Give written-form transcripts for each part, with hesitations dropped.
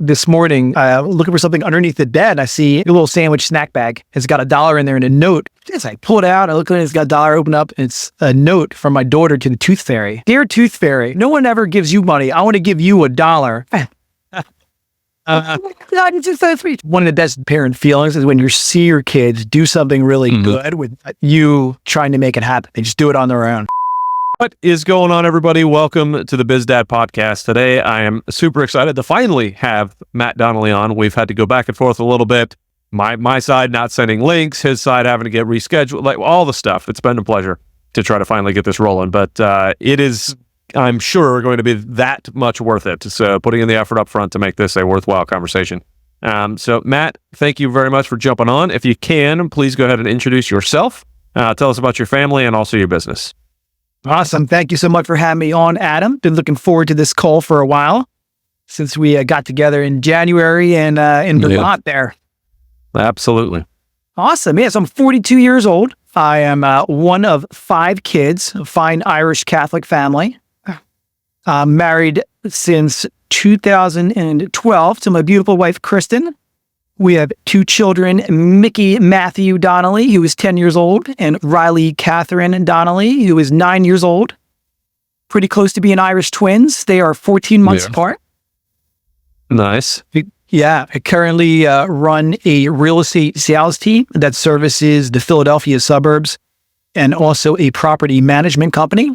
this morning, looking for something underneath the bed. I see a little sandwich snack bag. It's got $1 in there and a note. As I pull it out, I look at it, it's got $1 open up. And it's a note from my daughter to the Tooth Fairy. Dear Tooth Fairy, no one ever gives you money. I want to give you $1. It's just so sweet. One of the best parent feelings is when you see your kids do something really good with you trying to make it happen. They just do it on their own. What is going on, everybody? Welcome to the BizDad podcast. Today, I am super excited to finally have Matt Donnelly on. We've had to go back and forth a little bit. My side not sending links, his side having to get rescheduled, like all the stuff. It's been a pleasure to try to finally get this rolling, but it is, I'm sure, going to be that much worth it. So putting in the effort up front to make this a worthwhile conversation. So Matt, thank you very much for jumping on. If you can, please go ahead and introduce yourself. Tell us about your family and also your business. Awesome. Thank you so much for having me on, Adam. Been looking forward to this call for a while since we got together in January and in Vermont there. Absolutely. Awesome. Yes, I'm 42 years old. I am one of 5 kids, a fine Irish Catholic family. Married since 2012 to my beautiful wife, Kristen. We have 2 children, Mickey Matthew Donnelly, who is 10 years old, and Riley Catherine Donnelly, who is 9 years old. Pretty close to being Irish twins. They are 14 months apart. Nice. Yeah, I currently run a real estate sales team that services the Philadelphia suburbs and also a property management company.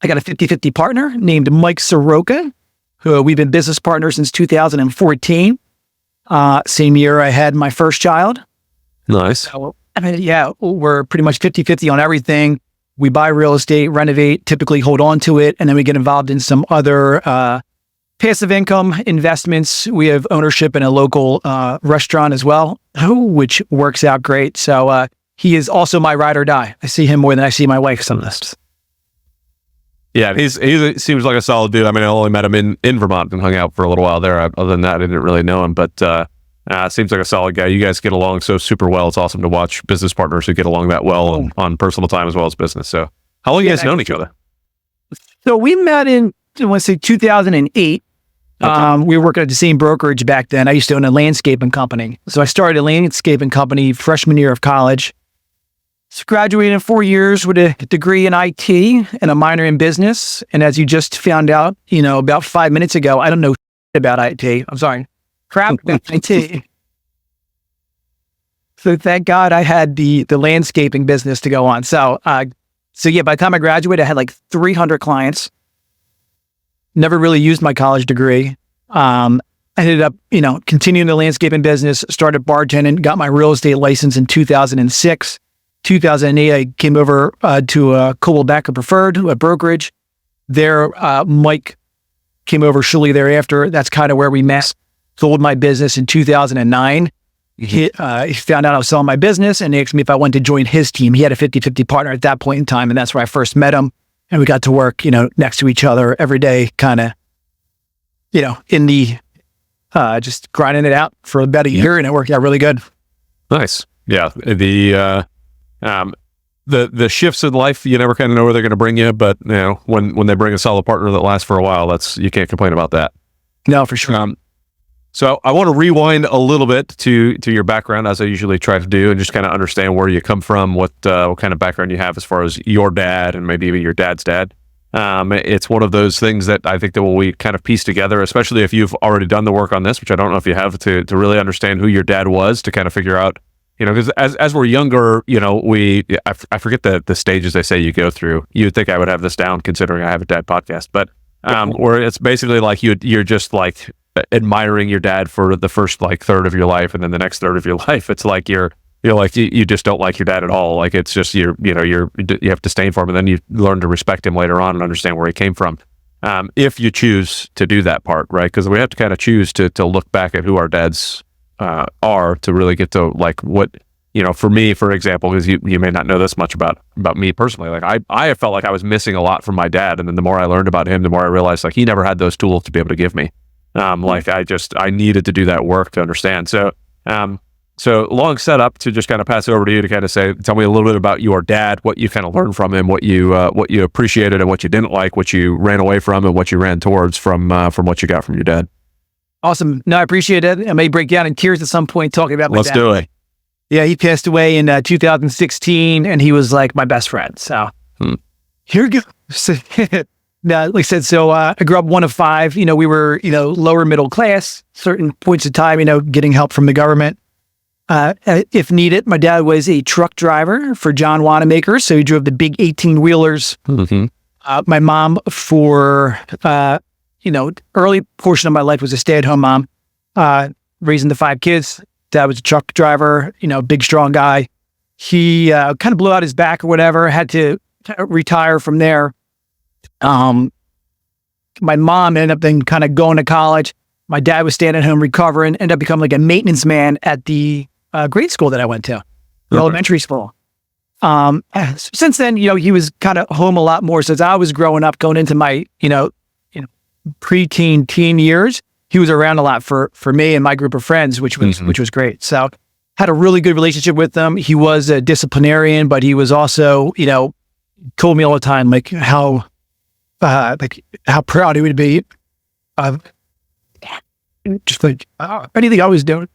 I got a 50-50 partner named Mike Soroka, who we've been business partners since 2014. Same year I had my first child. Nice. So, we're pretty much 50-50 on everything. We buy real estate, renovate, typically hold on to it, and then we get involved in some other passive income investments. We have ownership in a local restaurant as well, which works out great. So he is also my ride or die. I see him more than I see my wife sometimes. Yeah, he seems like a solid dude. I mean, I only met him in Vermont and hung out for a little while there. Other than that, I didn't really know him, but seems like a solid guy. You guys get along so super well. It's awesome to watch business partners who get along that well on personal time as well as business. So how long have you guys known each other? So we met in, I want to say 2008. Okay. We were working at the same brokerage back then. I used to own a landscaping company. So I started a landscaping company freshman year of college. So graduated in 4 years with a degree in IT and a minor in business. And as you just found out, about 5 minutes ago, I don't know about IT. I'm sorry. Crap about IT. So thank God I had the landscaping business to go on. So by the time I graduated, I had like 300 clients. Never really used my college degree. I ended up, continuing the landscaping business, started bartending, got my real estate license in 2006. 2008, I came over to Coldwell Banker Preferred, a brokerage. There, Mike came over shortly thereafter. That's kind of where we met. Sold my business in 2009. He found out I was selling my business and he asked me if I wanted to join his team. He had a 50-50 partner at that point in time, and that's where I first met him. And we got to work, next to each other every day, kind of, in the, just grinding it out for about a year, and it worked out really good. Nice. Yeah. The shifts in life, you never kind of know where they're going to bring you, but when they bring a solid partner that lasts for a while, you can't complain about that. No, for sure. So I want to rewind a little bit to your background, as I usually try to do, and just kind of understand where you come from, what kind of background you have as far as your dad and maybe even your dad's dad. It's one of those things that I think that when we kind of piece together, especially if you've already done the work on this, which I don't know if you have, to really understand who your dad was, to kind of figure out, because as we're younger, I forget the stages they say you go through. You'd think I would have this down considering I have a dad podcast, but where it's basically like you're just like admiring your dad for the first like third of your life, and then the next third of your life, it's like you're like you just don't like your dad at all. Like it's just you have disdain for him, and then you learn to respect him later on and understand where he came from. If you choose to do that part, right? Because we have to kind of choose to look back at who our dads are to really get to like what, for me, for example, because you may not know this much about me personally. Like I felt like I was missing a lot from my dad, and then the more I learned about him, the more I realized like he never had those tools to be able to give me. Like I needed to do that work to understand. So long setup to just kind of pass it over to you to kind of tell me a little bit about your dad, what you kind of learned from him, what you appreciated and what you didn't like, what you ran away from and what you ran towards from what you got from your dad. Awesome. No, I appreciate it. I may break down in tears at some point talking about my Let's dad. do it. Yeah, he passed away in 2016, and he was like my best friend. So here we go. So, now, like I said, so I grew up one of five. You know, we were, lower middle class, certain points of time, getting help from the government. If needed, my dad was a truck driver for John Wanamaker, so he drove the big 18-wheelers. My mom, for, early portion of my life was a stay-at-home mom, raising the five kids. Dad was a truck driver, big, strong guy. He kind of blew out his back or whatever, had to retire from there. My mom ended up then kind of going to college. My dad was staying at home recovering, ended up becoming like a maintenance man at the grade school that I went to, the elementary school. Since then, he was kind of home a lot more. Since I was growing up, going into my, preteen, teen years, he was around a lot for me and my group of friends, which was great. So had a really good relationship with him. He was a disciplinarian, but he was also, told me all the time, like how proud he would be of just like anything I was doing.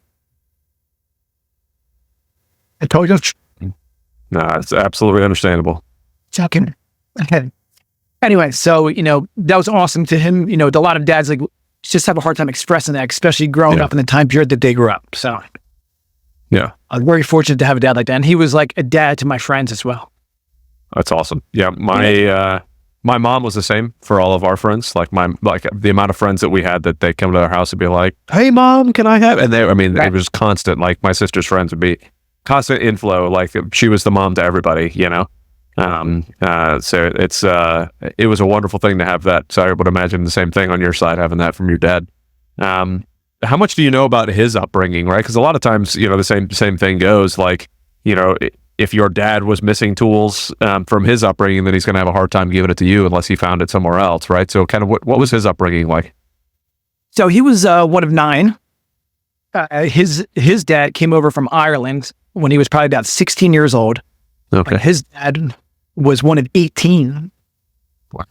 I told you. No, it's absolutely understandable. Talking. Anyway, so, that was awesome to him. A lot of dads just have a hard time expressing that, especially growing up in the time period that they grew up. So yeah, I'm very fortunate to have a dad like that. And he was like a dad to my friends as well. That's awesome. Yeah. My mom was the same for all of our friends. Like the amount of friends that we had that they come to our house and be like, "Hey mom, can I have?" And it was constant. Like my sister's friends would be constant inflow. Like she was the mom to everybody, So it was a wonderful thing to have that. So I would imagine the same thing on your side, having that from your dad. How much do you know about his upbringing, right? Because a lot of times, the same thing goes. Like, if your dad was missing tools from his upbringing, then he's going to have a hard time giving it to you unless he found it somewhere else, right? So kind of what was his upbringing like? So he was one of nine. His dad came over from Ireland when he was probably about 16 years old. Okay. His dad was one of 18. Wow.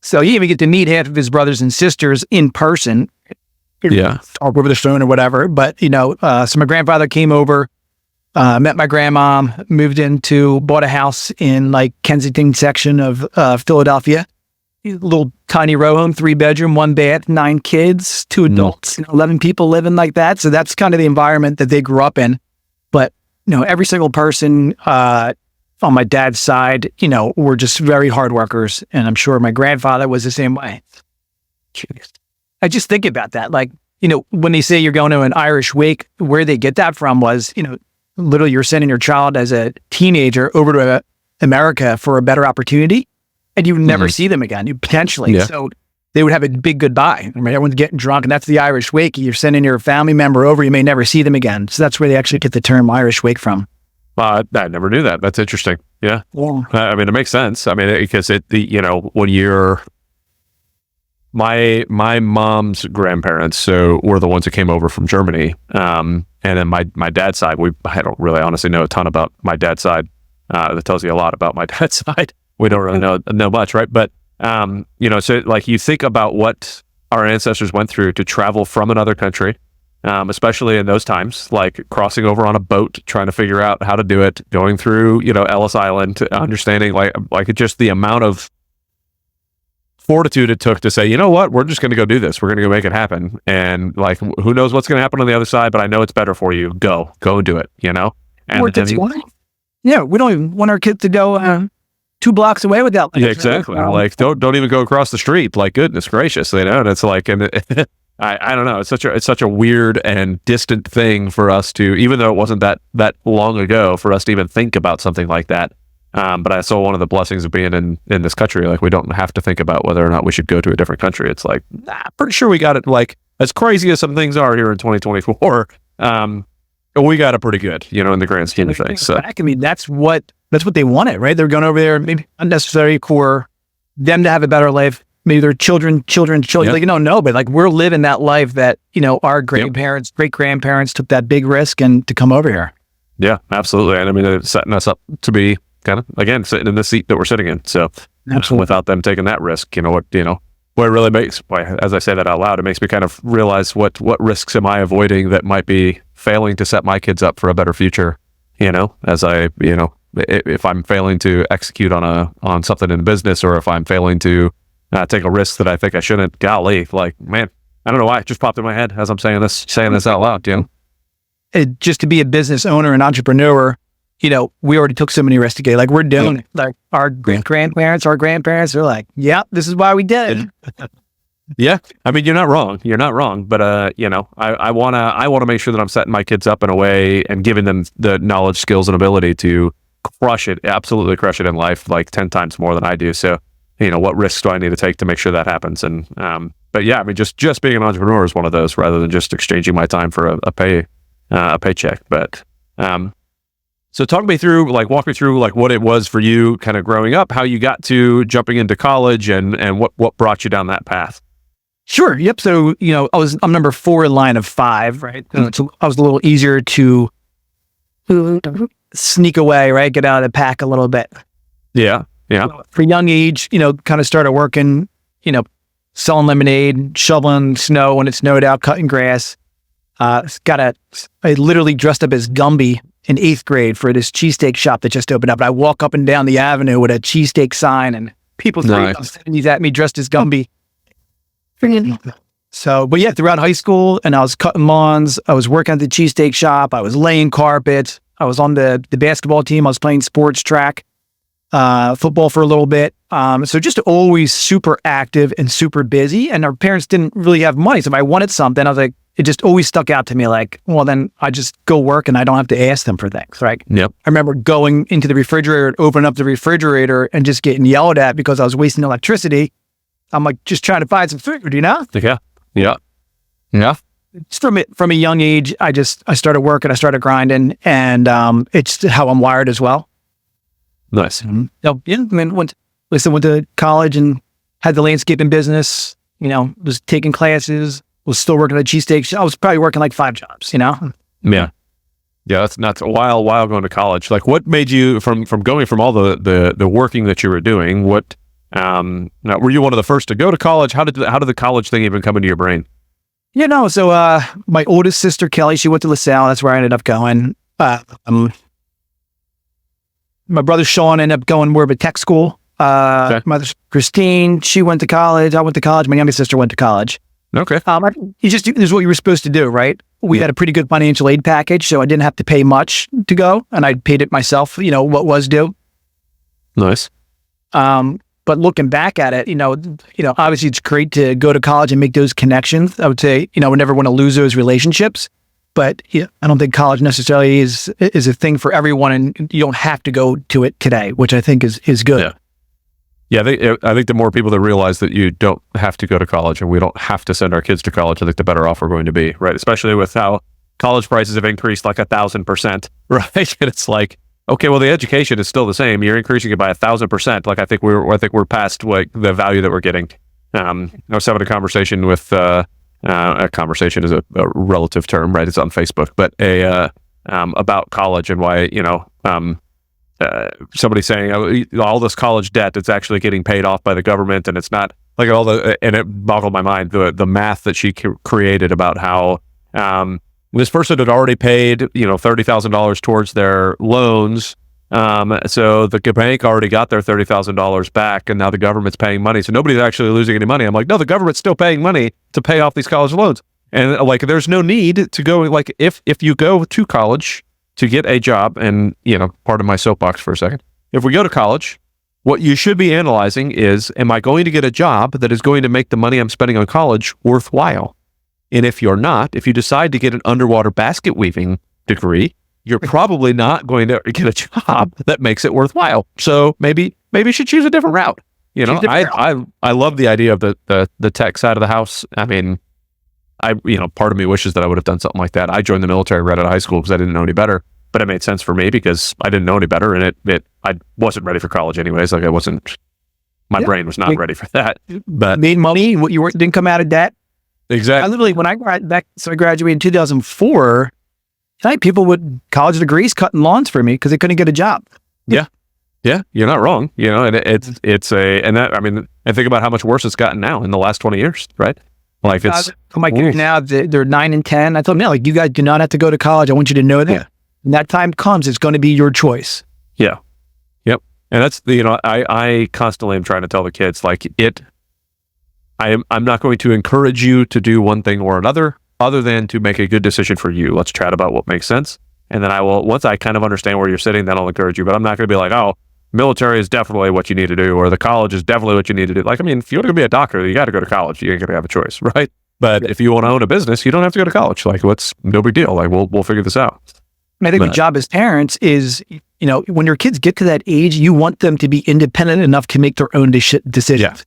So he didn't even get to meet half of his brothers and sisters in person. Yeah. Or over the phone or whatever. But, so my grandfather came over, met my grandma, bought a house in like Kensington section of Philadelphia. A little tiny row home, 3-bedroom, 1 bath, 9 kids, 2 adults, 11 people living like that. So that's kind of the environment that they grew up in. But, every single person on my dad's side, were just very hard workers. And I'm sure my grandfather was the same way. I just think about that. Like, when they say you're going to an Irish wake, where they get that from was, literally you're sending your child as a teenager over to America for a better opportunity, and you would never see them again, potentially. Yeah. So they would have a big goodbye. I mean, everyone's getting drunk, and that's the Irish wake. You're sending your family member over, you may never see them again. So that's where they actually get the term Irish wake from. I never knew that. That's interesting. Yeah. It makes sense. Because when you're my mom's grandparents, so were the ones that came over from Germany. And then my dad's side, I don't really honestly know a ton about my dad's side. That tells you a lot about my dad's side. We don't really know much, right? But so like you think about what our ancestors went through to travel from another country, especially in those times, like crossing over on a boat, trying to figure out how to do it, going through Ellis Island, understanding like just the amount of fortitude it took to say, you know what, we're just going to go do this. We're going to go make it happen. And like, who knows what's going to happen on the other side, but I know it's better for you. Go and do it, And yeah, we don't even want our kids to go 2 blocks away without. Yeah, exactly. Like, don't even go across the street. Like, goodness gracious, And it's like, and I don't know. It's such a weird and distant thing for us to, even though it wasn't that long ago, for us to even think about something like that. But I saw one of the blessings of being in this country. Like, we don't have to think about whether or not we should go to a different country. It's like, pretty sure we got it. Like, as crazy as some things are here in 2024, we got it pretty good, in the grand scheme of things. So. Back, that's what they wanted, right? They're going over there, maybe unnecessary for them to have a better life. Maybe their children. Yep. Like, no, but like we're living that life that, our grandparents, great grandparents took that big risk and to come over here. Yeah, absolutely. And it's setting us up to be kind of, again, sitting in the seat that we're sitting in. So absolutely. Without them taking that risk, what Well, it really makes, as I say that out loud, it makes me kind of realize what risks am I avoiding that might be failing to set my kids up for a better future. As I, if I'm failing to execute on something in business, or if I'm failing to take a risk that I think I shouldn't. Golly, like, man, I don't know why it just popped in my head as I'm saying this out loud. Just to be a business owner and entrepreneur, we already took so many risks together. Like, we're doing it. Like, our grandparents, they're like, yeah, this is why we did it. Yeah. I mean, you're not wrong. But, I want to make sure that I'm setting my kids up in a way and giving them the knowledge, skills, and ability to absolutely crush it in life, like 10 times more than I do. So, what risks do I need to take to make sure that happens? And, but yeah, I mean, just being an entrepreneur is one of those, rather than just exchanging my time for a paycheck. But, so walk me through like what it was for you kind of growing up, how you got to jumping into college, and what brought you down that path. Sure. Yep. So, I'm number 4 in line of 5, right? So I was a little easier to sneak away, right? Get out of the pack a little bit. Yeah. Yeah. For young age, kind of started working, selling lemonade, shoveling snow when it snowed out, cutting grass. I literally dressed up as Gumby in 8th grade for this cheesesteak shop that just opened up. And I walk up and down the avenue with a cheesesteak sign, and people throwing these at me dressed as Gumby. So, but yeah, throughout high school, and I was cutting lawns, I was working at the cheesesteak shop, I was laying carpet, I was on the basketball team, I was playing sports track, football for a little bit. So just always super active and super busy. And our parents didn't really have money. So if I wanted something, I was like, it just always stuck out to me, like, well, then I just go work and I don't have to ask them for things, right? Yep. I remember going into the refrigerator and opening up the refrigerator and just getting yelled at because I was wasting electricity. I'm like, just trying to find some food, Yeah. Yeah. Yeah. Just from a young age, I started working, I started grinding, and it's how I'm wired as well. Nice. Mm-hmm. So, yeah, I mean, went to college and had the landscaping business, was taking classes, was still working at a cheesesteak shop. I was probably working like 5 jobs, Yeah. Yeah, that's nuts. A while going to college. Like, what made you from going from all the working that you were doing? What now, were you one of the first to go to college? How did the college thing even come into your brain? So my oldest sister Kelly, she went to LaSalle. That's where I ended up going. My brother Sean ended up going more of a tech school. My mother Christine, she went to college. I went to college. My youngest sister went to college. Okay. This is what you were supposed to do, right? We had a pretty good financial aid package, so I didn't have to pay much to go, and I paid it myself. What was due. Nice. But looking back at it, obviously it's great to go to college and make those connections. I would say, we never want to lose those relationships, but I don't think college necessarily is a thing for everyone, and you don't have to go to it today, which I think is good. Yeah. Yeah, I think the more people that realize that you don't have to go to college and we don't have to send our kids to college, I think the better off we're going to be, right? Especially with how college prices have increased like 1,000%, right? And it's like, okay, well, the education is still the same. You're increasing it by 1,000%. Like, I think we're past like the value that we're getting. I was having a conversation with a conversation is a relative term, right? It's on Facebook, but about college and why somebody saying all this college debt that's actually getting paid off by the government, and it's not like and it boggled my mind the math that she created about how this person had already paid $30,000 towards their loans, so the bank already got their $30,000 back, and now the government's paying money, so nobody's actually losing any money. I'm like, no, the government's still paying money to pay off these college loans, and like there's no need to go, like if you go to college to get a job, and part of my soapbox for a second, if we go to college, what you should be analyzing is, am I going to get a job that is going to make the money I'm spending on college worthwhile? And if you're not, if you decide to get an underwater basket weaving degree, you're probably not going to get a job that makes it worthwhile. So maybe you should choose a different route. I love the idea of the tech side of the house. I mean, part of me wishes that I would have done something like that. I joined the military right out of high school because I didn't know any better, but it made sense for me because I didn't know any better, and I wasn't ready for college anyways. Like my brain was not ready for that. But made money, didn't come out of debt. Exactly. I literally, I graduated in 2004, people with college degrees cutting lawns for me because they couldn't get a job. Yeah. Yeah, you're not wrong. You know, and and think about how much worse it's gotten now in the last 20 years, right? Like it's my kids now, they're 9 and 10. I told them, like, you guys do not have to go to college. I want you to know that. Yeah. When that time comes, it's going to be your choice. Yeah. Yep. And that's I constantly am trying to tell the kids, like, I'm not going to encourage you to do one thing or another other than to make a good decision for you. Let's chat about what makes sense. And then once I kind of understand where you're sitting, then I'll encourage you. But I'm not going to be like, oh, military is definitely what you need to do, or the college is definitely what you need to do. Like, I mean, if you want to be a doctor, you got to go to college. You ain't going to have a choice, right? But if you want to own a business, you don't have to go to college. Like, no big deal. Like, we'll figure this out. I think the job as parents is, when your kids get to that age, you want them to be independent enough to make their own decisions.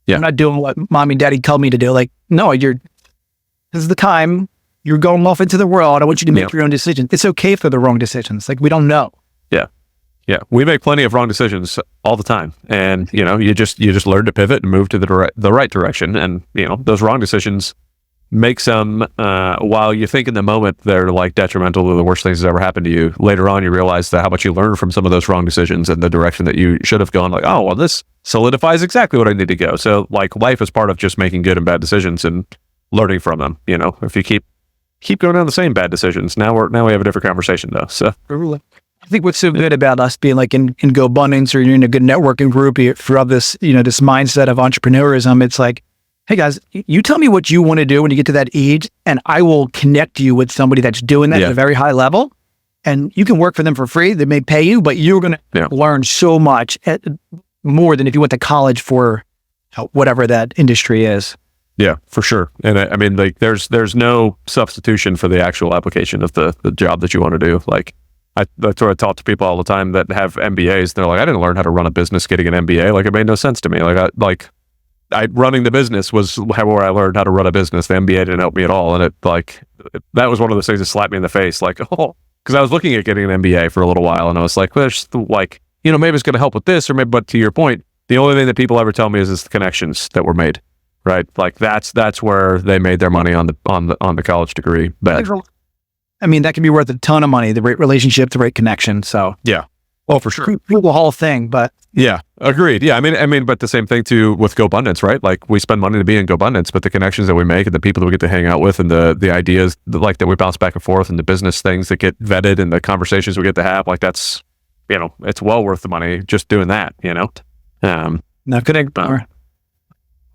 Yeah. I'm not doing what mommy and daddy tell me to do. Like, no, this is the time you're going off into the world. I want you to make your own decisions. It's okay for the wrong decisions. Like, we don't know. Yeah, we make plenty of wrong decisions all the time, and you just learn to pivot and move to the right direction. And those wrong decisions make some while you think in the moment they're like detrimental to the worst things that's ever happened to you. Later on, you realize that how much you learned from some of those wrong decisions and the direction that you should have gone. Like, oh, well, this solidifies exactly what I need to go. So, like, life is part of just making good and bad decisions and learning from them. If you keep going down the same bad decisions, now we have a different conversation though. So. I think what's so good about us being like in GoAbundance, or you're in a good networking group for this, this mindset of entrepreneurism, it's like, hey guys, you tell me what you want to do when you get to that age, and I will connect you with somebody that's doing that at a very high level, and you can work for them for free. They may pay you, but you're going to learn so much more than if you went to college for whatever that industry is. Yeah, for sure. And I mean, like, there's no substitution for the actual application of the job that you want to do. Like, that's what I talk to people all the time that have MBAs. They're like, I didn't learn how to run a business getting an MBA. Like, it made no sense to me. Running the business was where I learned how to run a business. The MBA didn't help me at all. And that was one of those things that slapped me in the face. Like, because I was looking at getting an MBA for a little while, and I was like, maybe it's going to help with this, or maybe. But to your point, the only thing that people ever tell me is the connections that were made, right? Like, that's where they made their money on the college degree. But I mean, that can be worth a ton of money, the right relationship, the right connection. So yeah. Oh, for sure. The whole thing, but yeah, agreed. Yeah. I mean, but the same thing too with GoAbundance, right? Like, we spend money to be in GoAbundance, but the connections that we make and the people that we get to hang out with and the ideas that we bounce back and forth, and the business things that get vetted and the conversations we get to have, like, that's, it's well worth the money just doing that, Not good. All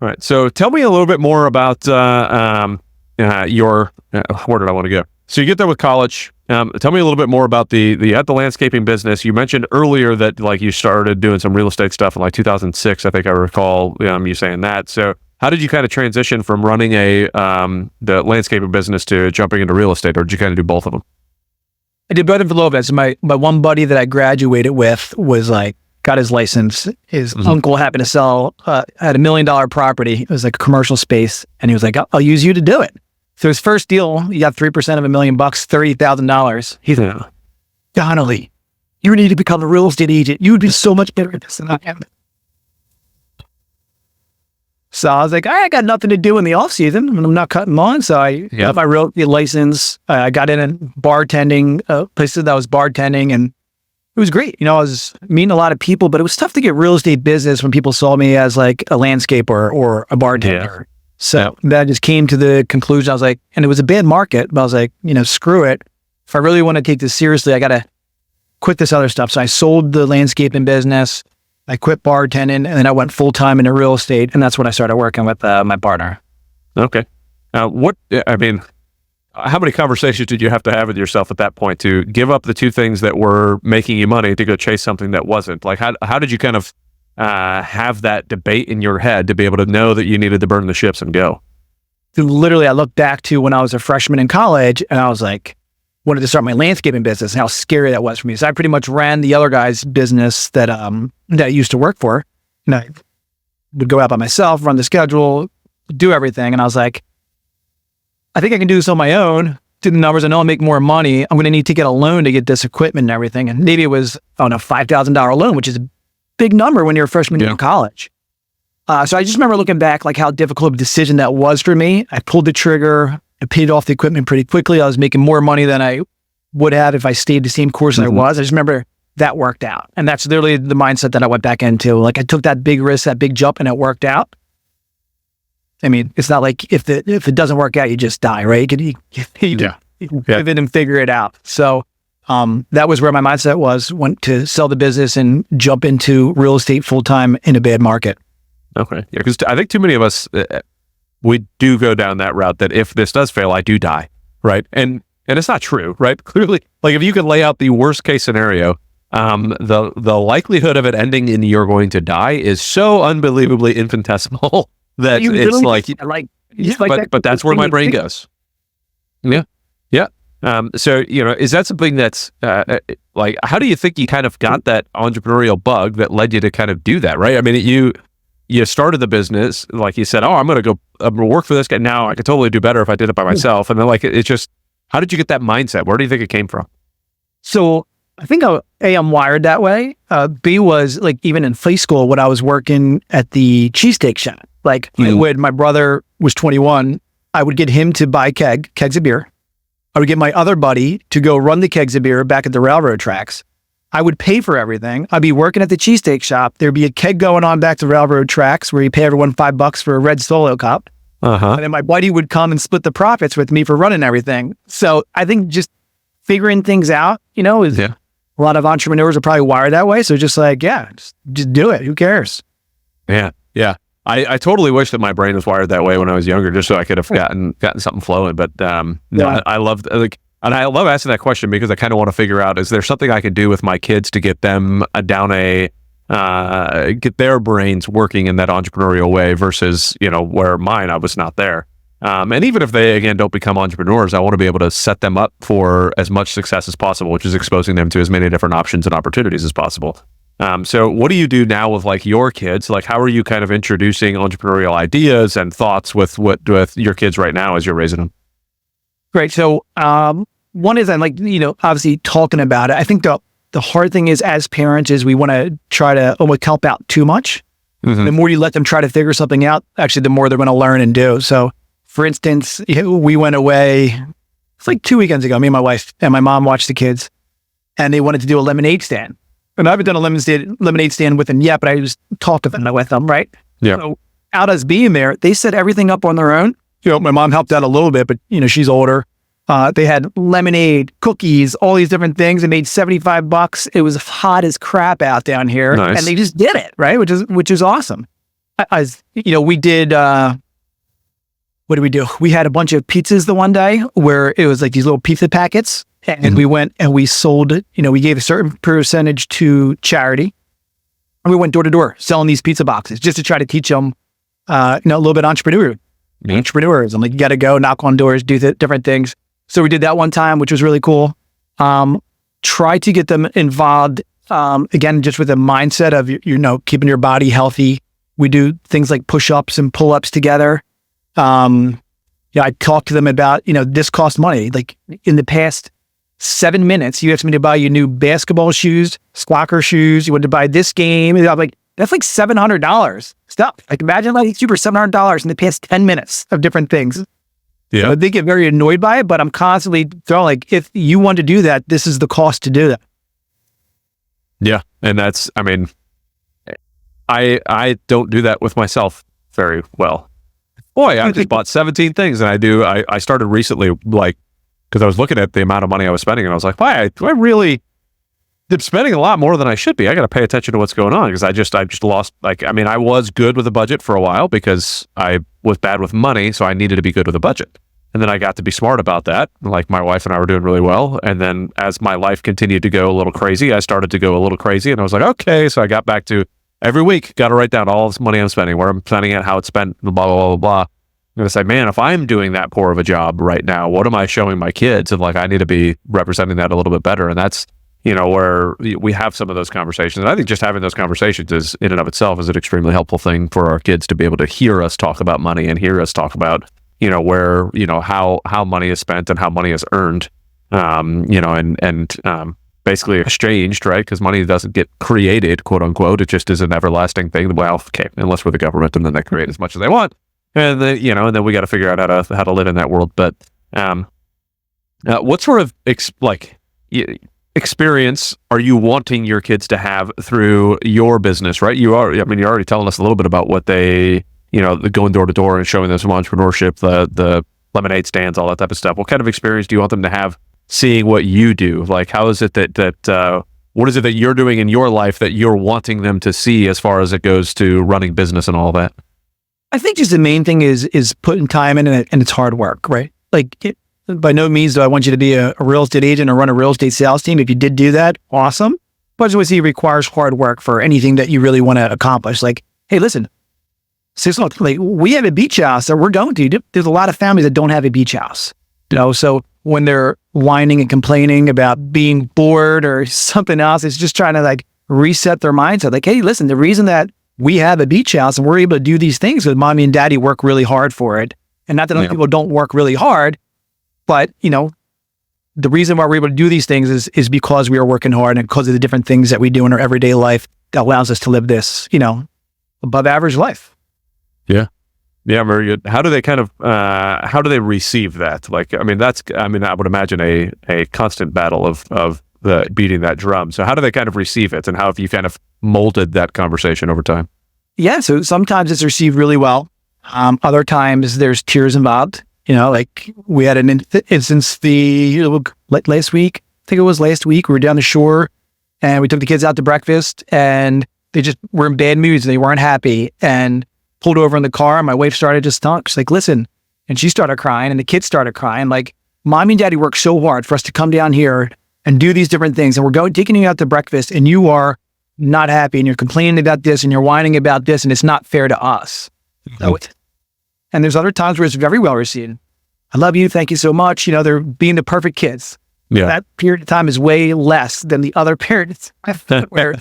right. So tell me a little bit more about your, where did I want to go? So you get there with college. Tell me a little bit more about the landscaping business. You mentioned earlier that, like, you started doing some real estate stuff in like 2006. I think I recall you saying that. So how did you kind of transition from running the landscaping business to jumping into real estate, or did you kind of do both of them? I did both of them a little bit. So my one buddy that I graduated with was like, got his license. His uncle happened to sell, had $1 million property. It was like a commercial space. And he was like, I'll use you to do it. So his first deal, he got 3% of $1 million, $30,000. He's like, Donnelly, you need to become a real estate agent. You would be so much better at this than I am. So I was like, I got nothing to do in the off season, and I'm not cutting lawn. So I got my real estate license. I got in bartending, places that I was bartending, and it was great. I was meeting a lot of people, but it was tough to get real estate business when people saw me as like a landscaper or a bartender. Yeah. So that just came to the conclusion. I was like, and it was a bad market, but I was like, screw it. If I really want to take this seriously, I got to quit this other stuff. So I sold the landscaping business. I quit bartending, and then I went full time into real estate. And that's when I started working with my partner. Okay. How many conversations did you have to have with yourself at that point to give up the two things that were making you money to go chase something that wasn't? Like, how did you kind of have that debate in your head to be able to know that you needed to burn the ships and go? So literally, I looked back to when I was a freshman in college, and I was like, wanted to start my landscaping business, and how scary that was for me. So I pretty much ran the other guy's business that I used to work for. And I would go out by myself, run the schedule, do everything. And I was like, I think I can do this on my own. Do the numbers. I know I'll make more money. I'm going to need to get a loan to get this equipment and everything. And maybe it was, $5,000 loan, which is a big number when you're a freshman in college. So I just remember looking back, like how difficult of a decision that was for me. I pulled the trigger. I paid off the equipment pretty quickly. I was making more money than I would have if I stayed the same course that I was. I just remember that worked out. And that's literally the mindset that I went back into. Like I took that big risk, that big jump, and it worked out. I mean, it's not like if it doesn't work out, you just die, right? You pivot and figure it out. So that was where my mindset was, went to sell the business and jump into real estate full-time in a bad market. Okay. Yeah, because I think too many of us, we do go down that route that if this does fail, I do die, right? And it's not true, right? Clearly, like if you could lay out the worst case scenario, the likelihood of it ending in you're going to die is so unbelievably infinitesimal that it's but that's where my brain goes. Yeah. Yeah. So, is that something that's like, how do you think you kind of got that entrepreneurial bug that led you to kind of do that, right? I mean, you started the business, like you said, I'm going to work for this guy. Now I could totally do better if I did it by myself. And then like, it's just, how did you get that mindset? Where do you think it came from? So I think I'm wired that way. B was like, even in high school, when I was working at the cheesesteak shop, like when my brother was 21, I would get him to buy kegs of beer. I would get my other buddy to go run the kegs of beer back at the railroad tracks. I would pay for everything. I'd be working at the cheesesteak shop. There'd be a keg going on back to railroad tracks where you pay everyone $5 for a red Solo cup. And then my buddy would come and split the profits with me for running everything. So I think just figuring things out, is a lot of entrepreneurs are probably wired that way. So just like, just do it. Who cares? Yeah. Yeah. I totally wish that my brain was wired that way when I was younger, just so I could have gotten something flowing. But I love and I love asking that question because I kind of want to figure out, is there something I could do with my kids to get them get their brains working in that entrepreneurial way versus, where mine, I was not there. And even if they, again, don't become entrepreneurs, I want to be able to set them up for as much success as possible, which is exposing them to as many different options and opportunities as possible. So what do you do now with like your kids? Like, how are you kind of introducing entrepreneurial ideas and thoughts with your kids right now as you're raising them? Great. So, one is I'm like, obviously talking about it. I think the hard thing is as parents is we want to try to almost help out too much. The more you let them try to figure something out, actually, the more they're going to learn and do. So for instance, we went away, it's like 2 weekends ago, me and my wife and my mom watched the kids and they wanted to do a lemonade stand. And I haven't done a lemonade stand with them yet, but I just talked with them, right? Yeah. So out as being there, they set everything up on their own. My mom helped out a little bit, but she's older. They had lemonade, cookies, all these different things. They made $75. It was hot as crap out down here, and they just did it, right? Which is awesome. We did. What did we do? We had a bunch of pizzas the one day where it was like these little pizza packets, and we went and we sold it. We gave a certain percentage to charity, and we went door to door selling these pizza boxes just to try to teach them, a little bit entrepreneurism. Like you got to go knock on doors, do different things. So we did that one time, which was really cool. Try to get them involved, again, just with a mindset of, keeping your body healthy. We do things like push-ups and pull-ups together. I talk to them about, this costs money. Like in the past 7 minutes, you asked me to buy you new basketball shoes, soccer shoes. You wanted to buy this game. And I'm like, that's like $700 stuff. Like imagine like super $700 in the past 10 minutes of different things. Yeah. They get very annoyed by it, but I'm constantly throwing like, if you want to do that, this is the cost to do that. Yeah. And that's, I don't do that with myself very well. Boy, I just bought 17 things and I started recently, like, because I was looking at the amount of money I was spending and I was like, why, I really am spending a lot more than I should be. I got to pay attention to what's going on because I just lost, I was good with a budget for a while because I was bad with money. So I needed to be good with a budget. And then I got to be smart about that. Like my wife and I were doing really well. And then as my life continued to go a little crazy, I started to go a little crazy and I was like, okay. So I got back to every week, got to write down all this money I'm spending, where I'm spending it, how it's spent, blah, blah, blah, blah, blah. I'm going to say, man, if I'm doing that poor of a job right now, what am I showing my kids? And I need to be representing that a little bit better. And that's, where we have some of those conversations. And I think just having those conversations is in and of itself is an extremely helpful thing for our kids to be able to hear us talk about money and hear us talk about, where, how money is spent and how money is earned, basically exchanged, right? Because money doesn't get created, quote unquote. It just is an everlasting thing. Well, okay, unless we're the government and then they create as much as they want. And then, and then we got to figure out how to live in that world. But what sort of experience are you wanting your kids to have through your business, right? You're already telling us a little bit about what they, the going door to door and showing them some entrepreneurship, the lemonade stands, all that type of stuff. What kind of experience do you want them to have seeing what you do? Like, how is it that what is it that you're doing in your life that you're wanting them to see as far as it goes to running business and all that? I think just the main thing is putting time in it, and it's hard work, right? Like, by no means do I want you to be a real estate agent or run a real estate sales team. If you did do that, awesome. But as we see, it requires hard work for anything that you really want to accomplish. Like, hey, listen, like, we have a beach house that we're going to. There's a lot of families that don't have a beach house, so when they're whining and complaining about being bored or something else, it's just trying to like reset their mindset. Like, hey, listen, the reason that we have a beach house and we're able to do these things is mommy and daddy work really hard for it. And not that other people don't work really hard, but the reason why we're able to do these things is because we are working hard and because of the different things that we do in our everyday life that allows us to live this, above average life. Yeah. Yeah, very good. How do they how do they receive that? Like, I would imagine a constant battle of the beating that drum. So how do they kind of receive it, and how have you kind of molded that conversation over time? Yeah. So sometimes it's received really well. Other times there's tears involved. Like we had an instance last week. I think it was last week. We were down the shore and we took the kids out to breakfast, and they just were in bad moods. They weren't happy, and pulled over in the car. And my wife started to talk. She's like, listen. And she started crying, and the kids started crying. Like, mommy and daddy worked so hard for us to come down here and do these different things. And we're taking you out to breakfast, and you are not happy, and you're complaining about this, and you're whining about this, and it's not fair to us. So and there's other times where it's very well received. I love you. Thank you so much. They're being the perfect kids. Yeah. That period of time is way less than the other periods where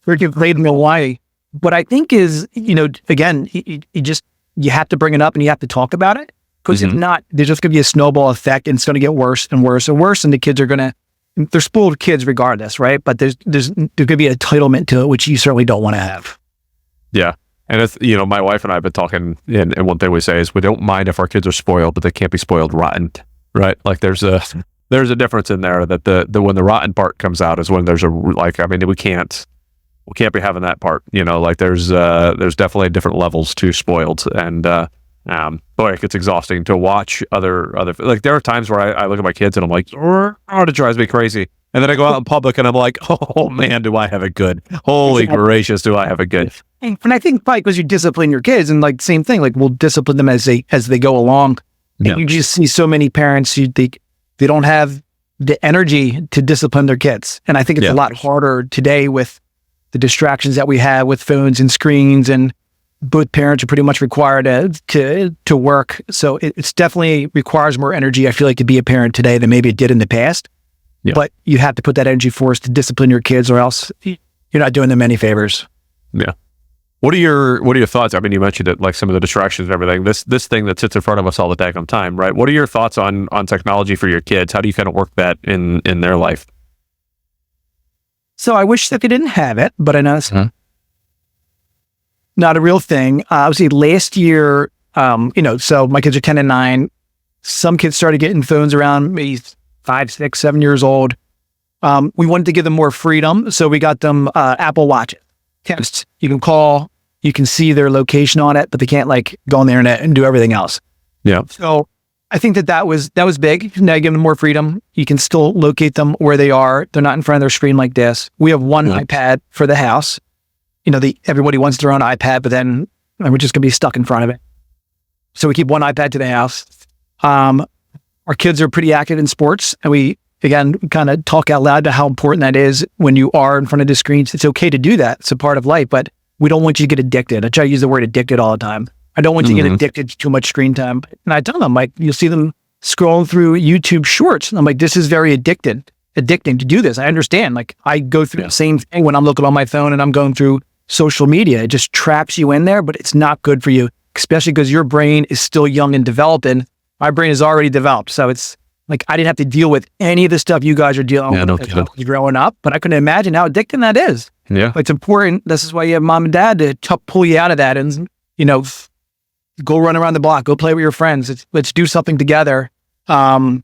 we're complaining and whining. What I think is, again, you have to bring it up and you have to talk about it, because if not, there's just going to be a snowball effect, and it's going to get worse and worse and worse. And the kids they're spoiled kids regardless, right? But there's going to be an entitlement to it, which you certainly don't want to have. Yeah. And it's, my wife and I have been talking, and one thing we say is we don't mind if our kids are spoiled, but they can't be spoiled rotten, right? Like there's a difference in there that the when the rotten part comes out is when there's we can't be having that part, like there's definitely different levels to spoiled. And, boy, it gets exhausting to watch other, like there are times where I look at my kids and I'm like, oh, it drives me crazy. And then I go out in public and I'm like, oh man, do I have it good? Holy gracious, do I have it good? And I think probably because you discipline your kids, and like same thing, like we'll discipline them as they go along. Yeah. You just see so many parents they don't have the energy to discipline their kids. And I think it's a lot harder today with the distractions that we have with phones and screens, and both parents are pretty much required to work. So it's definitely requires more energy, I feel like, to be a parent today than maybe it did in the past. Yeah. But you have to put that energy force to discipline your kids, or else you're not doing them any favors. Yeah. What are your thoughts? I mean, you mentioned it, like some of the distractions and everything. This thing that sits in front of us all the daggone time, right? What are your thoughts on technology for your kids? How do you kind of work that in their life? So I wish that they didn't have it, but I know it's not a real thing. Obviously, last year, so my kids are 10 and 9. Some kids started getting phones around maybe 5, 6, 7 years old. We wanted to give them more freedom, so we got them Apple Watch. You can call, you can see their location on it, but they can't like go on the internet and do everything else. Yeah. So I think that was big. Now you give them more freedom. You can still locate them where they are. They're not in front of their screen like this. We have one iPad for the house. Everybody wants their own iPad, but then we're just gonna be stuck in front of it. So we keep one iPad to the house. Our kids are pretty active in sports, and we, again, kind of talk out loud to how important that is when you are in front of the screens. It's okay to do that. It's a part of life, but we don't want you to get addicted. I try to use the word addicted all the time. I don't want you to get addicted to too much screen time. And I tell them, like, you'll see them scrolling through YouTube shorts. And I'm like, this is very addicting to do this. I understand. Like, I go through the same thing when I'm looking on my phone and I'm going through social media. It just traps you in there, but it's not good for you, especially because your brain is still young and developing. My brain is already developed. So it's like, I didn't have to deal with any of the stuff you guys are dealing with growing up, but I couldn't imagine how addicting that is. Yeah. But it's important. This is why you have mom and dad to pull you out of that and, go run around the block, go play with your friends. Let's do something together. And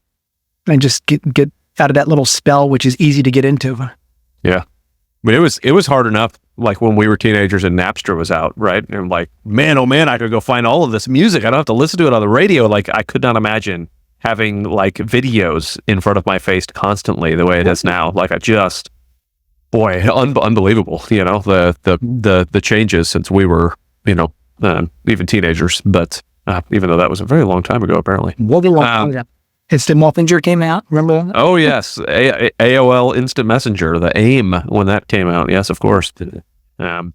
just get out of that little spell, which is easy to get into. Yeah. I mean, it was hard enough, like when we were teenagers and Napster was out, right? And like, man, oh man, I could go find all of this music. I don't have to listen to it on the radio. Like, I could not imagine having like videos in front of my face constantly the way it is now. Like, boy, unbelievable. You know, the changes since we were, you know, even teenagers. But even though that was a very long time ago, apparently. Instant Messenger came out. Remember that? Oh yes, AOL Instant Messenger, the AIM when that came out. Yes, of course.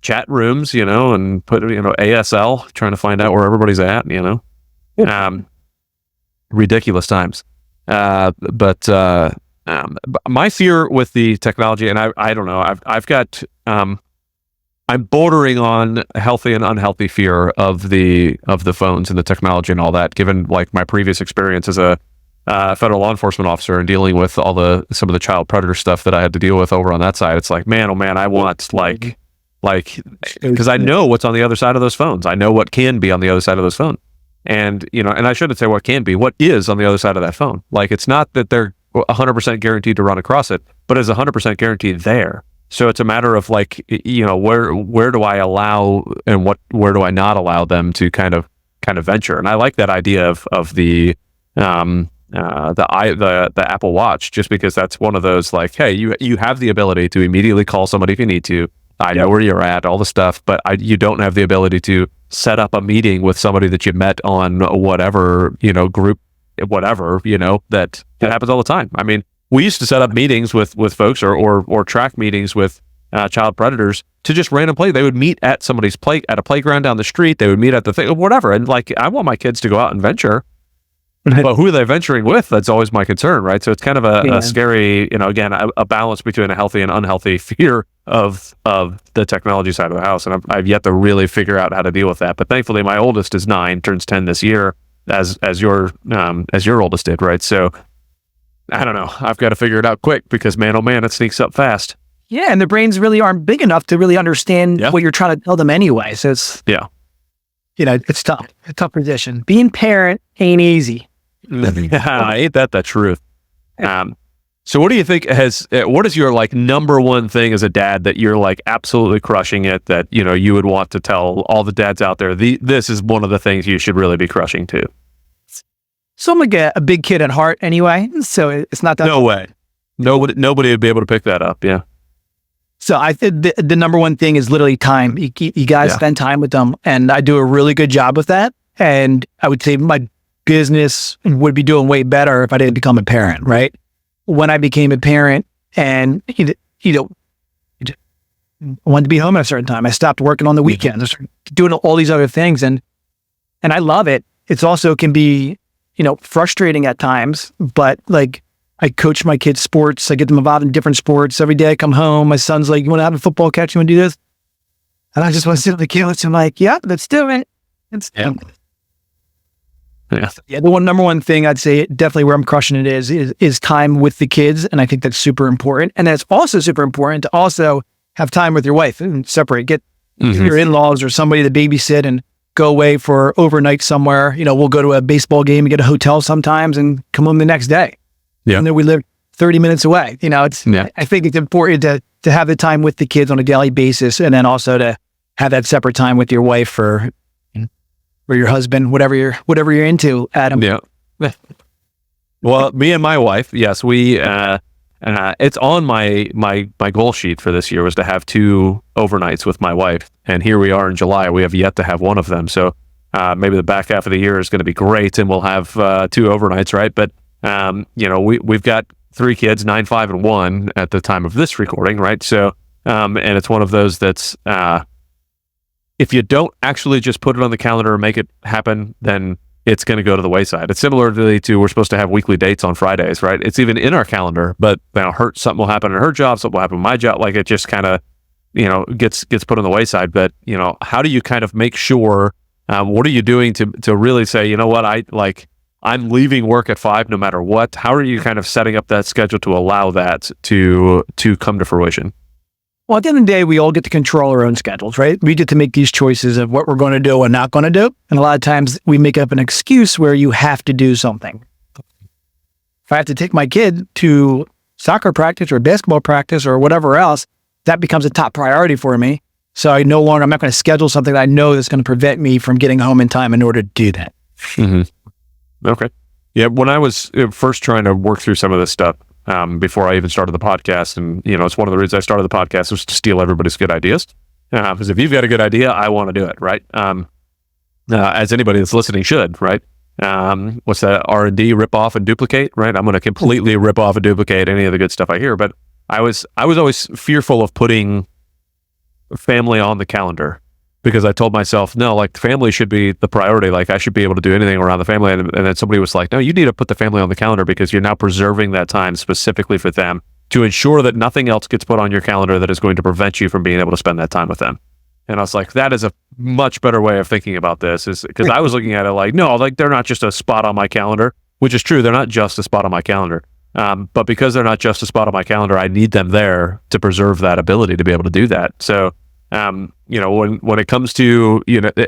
Chat rooms, you know, and put, you know, ASL, trying to find out where everybody's at, you know. Ridiculous times. But my fear with the technology, and I don't know, I've got I'm bordering on healthy and unhealthy fear of the phones and the technology and all that, given like my previous experience as a federal law enforcement officer and dealing with some of the child predator stuff that I had to deal with over on that side. It's like, man, oh man, I want like, because I know what's on the other side of those phones. I know what can be on the other side of those phones. And, you know, and I shouldn't say what can be, what is on the other side of that phone. Like, it's not that they're 100% guaranteed to run across it, but it's 100% guaranteed there. So it's a matter of like, you know, where do I allow and where do I not allow them to kind of venture? And I like that idea of the Apple Watch, just because that's one of those like, hey, you have the ability to immediately call somebody if you need to. I know where you're at, all the stuff, but you don't have the ability to set up a meeting with somebody that you met on whatever, you know, group, whatever, you know, that happens all the time. I mean, we used to set up meetings with folks or track meetings with child predators to just random play. They would meet at somebody's at a playground down the street. They would meet at the thing, whatever. And like, I want my kids to go out and venture. But who are they venturing with? That's always my concern, right? So it's kind of a scary, you know, again, a balance between a healthy and unhealthy fear of the technology side of the house. And I've yet to really figure out how to deal with that. But thankfully, my oldest is 9, turns 10 this year, as your oldest did, right? So I don't know. I've got to figure it out quick because, man, oh man, it sneaks up fast. Yeah, and their brains really aren't big enough to really understand what you're trying to tell them anyway. So it's you know, it's tough. A tough position. Being parent ain't easy. Ain't that the truth? So what do you think what is your like number one thing as a dad that you're like absolutely crushing it, that, you know, you would want to tell all the dads out there, this is one of the things you should really be crushing too? So I'm like a big kid at heart anyway, so it's not that. No way. Nobody would be able to pick that up. Yeah. So I think the number one thing is literally time. You got to spend time with them, and I do a really good job with that. And I would say my business would be doing way better if I didn't become a parent, right? When I became a parent and, you know, I wanted to be home at a certain time, I stopped working on the weekends. I started doing all these other things, and I love it. It's also can be, you know, frustrating at times, but like I coach my kids' sports. I get them involved in different sports. Every day I come home, my son's like, you want to have a football catch? You want to do this? And I just want to sit on the couch. I'm like, yeah, let's do it. Yeah, the number one thing I'd say definitely where I'm crushing it is time with the kids. And I think that's super important. And that's also super important to also have time with your wife and separate, get your in-laws or somebody to babysit and go away for overnight somewhere. You know, we'll go to a baseball game and get a hotel sometimes and come home the next day. Yeah. And then we live 30 minutes away. You know, I think it's important to have the time with the kids on a daily basis, and then also to have that separate time with your wife or your husband, whatever you're into, Adam. Yeah. Well, me and my wife, yes, we it's on my goal sheet for this year was to have 2 overnights with my wife, and here we are in July. We have yet to have one of them, so maybe the back half of the year is going to be great, and we'll have 2 overnights, right? But you know, we've got 3 kids, 9, 5, and 1 at the time of this recording, right? So and it's one of those that's if you don't actually just put it on the calendar and make it happen, then it's going to go to the wayside. It's similarly to we're supposed to have weekly dates on Fridays, right? It's even in our calendar, but something will happen in her job, something will happen in my job. Like it just kind of, you know, gets put on the wayside. But, you know, how do you kind of make sure, what are you doing to really say, you know what, I'm leaving work at 5 no matter what? How are you kind of setting up that schedule to allow that to come to fruition? Well, at the end of the day, we all get to control our own schedules, right? We get to make these choices of what we're going to do and not going to do. And a lot of times we make up an excuse where you have to do something. If I have to take my kid to soccer practice or basketball practice or whatever else, that becomes a top priority for me. So I'm not going to schedule something that I know that's going to prevent me from getting home in time in order to do that. Mm-hmm. Okay. Yeah. When I was first trying to work through some of this stuff, before I even started the podcast, and it's one of the reasons I started the podcast was to steal everybody's good ideas. Because if you've got a good idea, I want to do it, right? As anybody that's listening should, right? What's that? R&D, rip off and duplicate, right? I'm going to completely rip off and duplicate any of the good stuff I hear. But I was always fearful of putting family on the calendar, because I told myself, no, like family should be the priority. Like I should be able to do anything around the family. And then somebody was like, no, you need to put the family on the calendar because you're now preserving that time specifically for them to ensure that nothing else gets put on your calendar that is going to prevent you from being able to spend that time with them. And I was like, that is a much better way of thinking about this, is because I was looking at it like, no, like they're not just a spot on my calendar, which is true. They're not just a spot on my calendar. But because they're not just a spot on my calendar, I need them there to preserve that ability to be able to do that. So, when it comes to,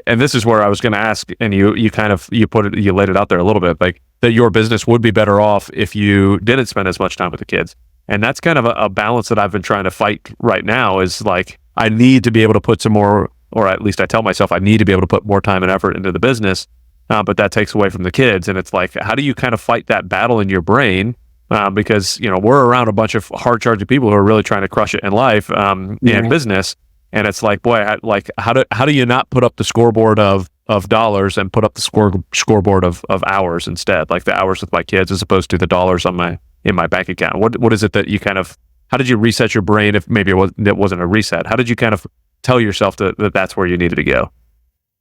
and this is where I was going to ask, and you laid it out there a little bit, like that your business would be better off if you didn't spend as much time with the kids. And that's kind of a balance that I've been trying to fight right now, is like, I need to be able to put some more, or at least I tell myself I need to be able to put more time and effort into the business, but that takes away from the kids. And it's like, how do you kind of fight that battle in your brain? Because, we're around a bunch of hard-charging people who are really trying to crush it in life, and business. And it's like, boy, how do you not put up the scoreboard of dollars and put up the scoreboard of hours instead, like the hours with my kids as opposed to the dollars in my bank account? What is it that you kind of, how did you reset your brain, if maybe it wasn't a reset? How did you kind of tell yourself that that's where you needed to go?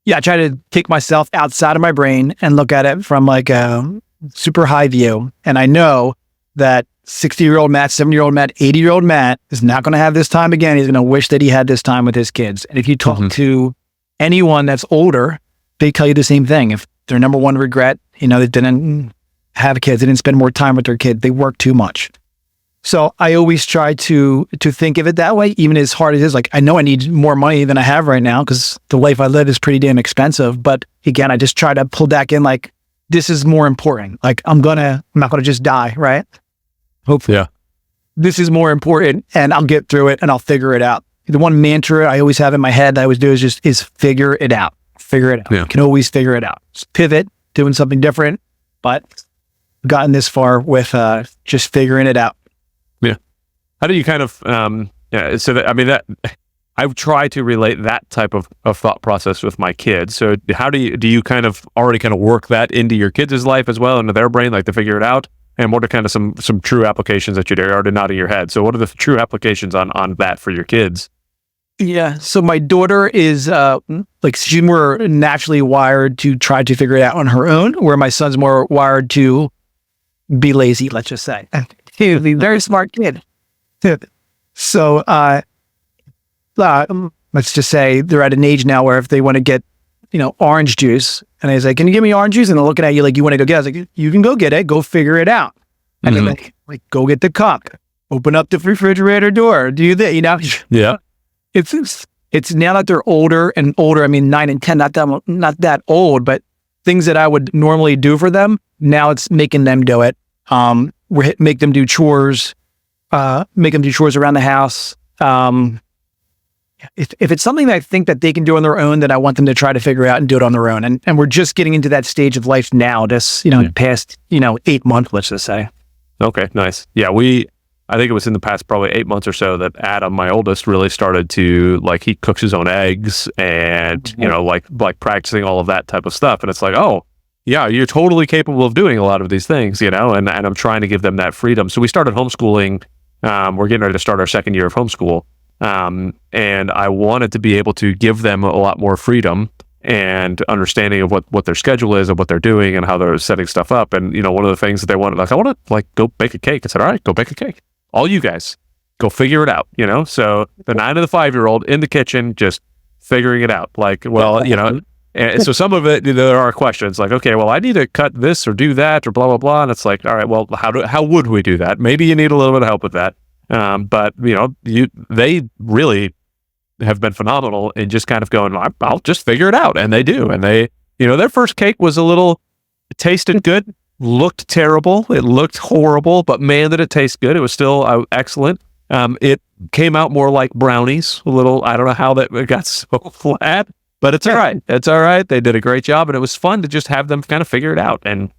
Yeah, I try to take myself outside of my brain and look at it from like a super high view. And I know that 60-year-old Matt, 70-year-old Matt, 80-year-old Matt is not going to have this time again. He's going to wish that he had this time with his kids. And if you talk to anyone that's older, they tell you the same thing. If their number one regret, they didn't have kids, they didn't spend more time with their kid, they work too much. So I always try to think of it that way, even as hard as it is. Like, I know I need more money than I have right now because the life I live is pretty damn expensive. But again, I just try to pull back in, like, this is more important. Like, I'm not gonna just die, right? Hopefully. Yeah. This is more important, and I'll get through it and I'll figure it out. The one mantra I always have in my head that I always do is figure it out. Figure it out. Yeah. You can always figure it out. Just pivot, doing something different, but I've gotten this far with just figuring it out. Yeah. How do you kind of I've tried to relate that type of thought process with my kids. So how do you kind of already kind of work that into your kids' life as well, into their brain, like to figure it out? And what are kind of some true applications that you're already nodding your head? So what are the true applications on that for your kids? Yeah. So my daughter is she's more naturally wired to try to figure it out on her own, where my son's more wired to be lazy, let's just say. He's a very smart kid. So let's just say they're at an age now where if they want to get orange juice, and I was like, can you give me orange juice? And they're looking at you like you want to go get it. I was like, you can go get it, go figure it out. And they're like, go get the cup, open up the refrigerator door, do that, Yeah. It's now that they're older and older, I mean 9 and 10, not that old, but things that I would normally do for them, now it's making them do it. Make them do chores, around the house. If it's something that I think that they can do on their own, then I want them to try to figure out and do it on their own. And we're just getting into that stage of life now, the past, 8 months, let's just say. Okay, nice. Yeah, I think it was in the past probably 8 months or so that Adam, my oldest, really started to, like, he cooks his own eggs and, like practicing all of that type of stuff. And it's like, oh, yeah, you're totally capable of doing a lot of these things, and I'm trying to give them that freedom. So we started homeschooling. We're getting ready to start our second year of homeschool. And I wanted to be able to give them a lot more freedom and understanding of what their schedule is and what they're doing and how they're setting stuff up. And, one of the things that they wanted, like, I want to go bake a cake. I said, all right, go bake a cake. All you guys, go figure it out, So the 9 and the 5-year-old in the kitchen, just figuring it out. Like, well, and so some of it, there are questions like, okay, well, I need to cut this or do that or blah, blah, blah. And it's like, all right, well, how would we do that? Maybe you need a little bit of help with that. But they really have been phenomenal in just kind of going, I'll just figure it out. And they do. And they, their first cake was it tasted good, looked terrible. It looked horrible, but man, did it taste good. It was still excellent. It came out more like brownies, a little, I don't know how that it got so flat, but it's all right. It's all right. They did a great job, and it was fun to just have them kind of figure it out. And,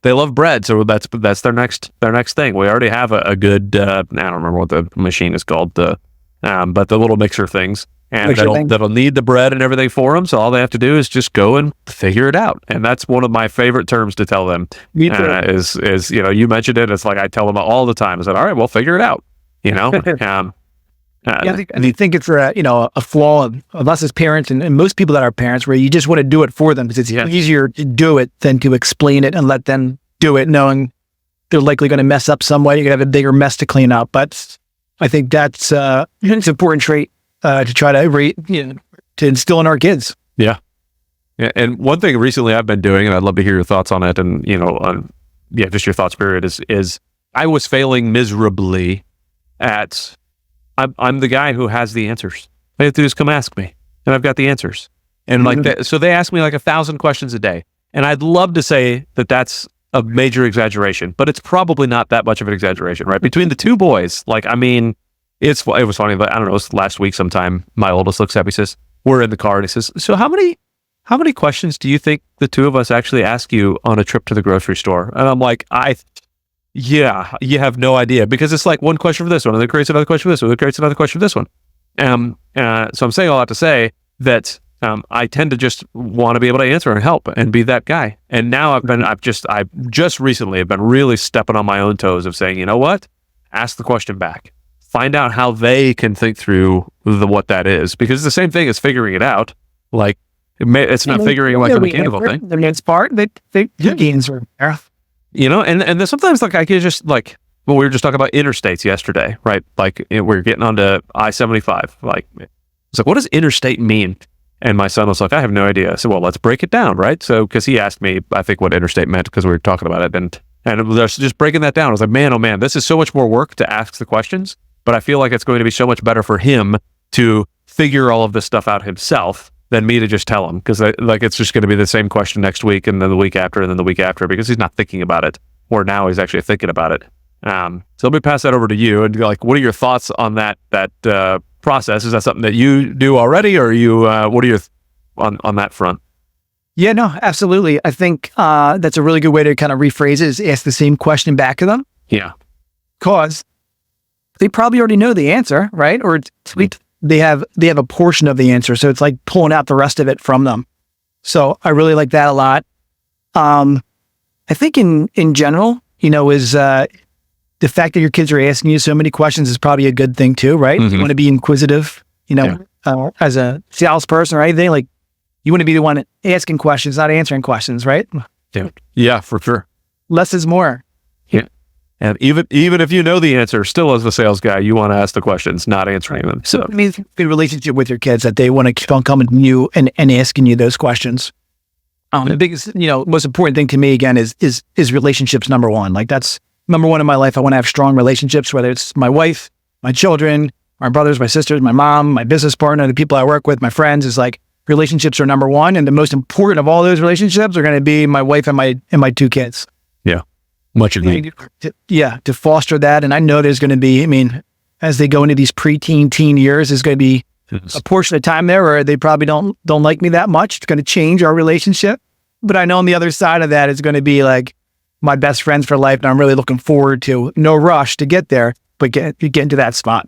they love bread. So that's their next thing. We already have a good, I don't remember what the machine is called, but the little mixer things. And that'll need the bread and everything for them. So all they have to do is just go and figure it out. And that's one of my favorite terms to tell them. Is you mentioned it. It's like I tell them all the time. I said, all right, well, figure it out. I think it's a flaw of us as parents and most people that are parents, where you just want to do it for them because it's easier to do it than to explain it and let them do it, knowing they're likely going to mess up some way. You're going to have a bigger mess to clean up. But I think that's it's an important trait to try to instill in our kids. Yeah. Yeah. And one thing recently I've been doing, and I'd love to hear your thoughts on it, and just your thoughts period, is I was failing miserably at I'm the guy who has the answers. All you have to do is come ask me, and I've got the answers. And so they ask me like 1,000 questions a day, and I'd love to say that that's a major exaggeration, but it's probably not that much of an exaggeration, right? Between the two boys, it was funny, but I don't know, it was last week sometime, my oldest looks at me, says, we're in the car, and he says, so how many questions do you think the two of us actually ask you on a trip to the grocery store? And I'm like, yeah, you have no idea, because it's like one question for this one, and then it creates another question for this one, and it creates another question for this one. So I'm saying all that to say that I tend to just want to be able to answer and help and be that guy. And now I've just recently have been really stepping on my own toes of saying, you know what? Ask the question back. Find out how they can think through what that is, because it's the same thing as figuring it out. Like it's not figuring out like a mechanical thing. The next part, they gains are there. And then sometimes I could just we were just talking about interstates yesterday, right? We're getting onto I-75. It's like, what does interstate mean? And my son was like, I have no idea. I said, well, let's break it down, right? So, because he asked me, I think, what interstate meant, because we were talking about it, and it was just breaking that down. I was like, man, oh man, this is so much more work to ask the questions, but I feel like it's going to be so much better for him to figure all of this stuff out himself than me to just tell him, because it's just going to be the same question next week, and then the week after, and then the week after, because he's not thinking about it, or now he's actually thinking about it. So let me pass that over to you, and what are your thoughts on that process? Is that something that you do already, or are you what are your on that front? Yeah, no, absolutely. I think that's a really good way to kind of rephrase it, is ask the same question back to them. Yeah, because they probably already know the answer, right? Or at least they have a portion of the answer, so it's like pulling out the rest of it from them. So I really like that a lot. I think in general, is the fact that your kids are asking you so many questions is probably a good thing too, right? You want to be inquisitive, as a salesperson or anything, you want to be the one asking questions, not answering questions, right? Yeah, for sure. Less is more. And even if you know the answer, still as a sales guy, you want to ask the questions, not answering them. So it means good relationship with your kids, that they want to keep on coming to you and asking you those questions. The biggest, most important thing to me again is relationships number one. That's number one in my life. I want to have strong relationships, whether it's my wife, my children, my brothers, my sisters, my mom, my business partner, the people I work with, my friends. Is relationships are number one, and the most important of all those relationships are going to be my wife and my two kids. Yeah. Much agreed. To foster that. And I know there's going to be, as they go into these preteen, teen years, there's going to be a portion of time there where they probably don't like me that much. It's going to change our relationship. But I know on the other side of that, it's going to be my best friends for life. And I'm really looking forward to, no rush to get there, but get into that spot.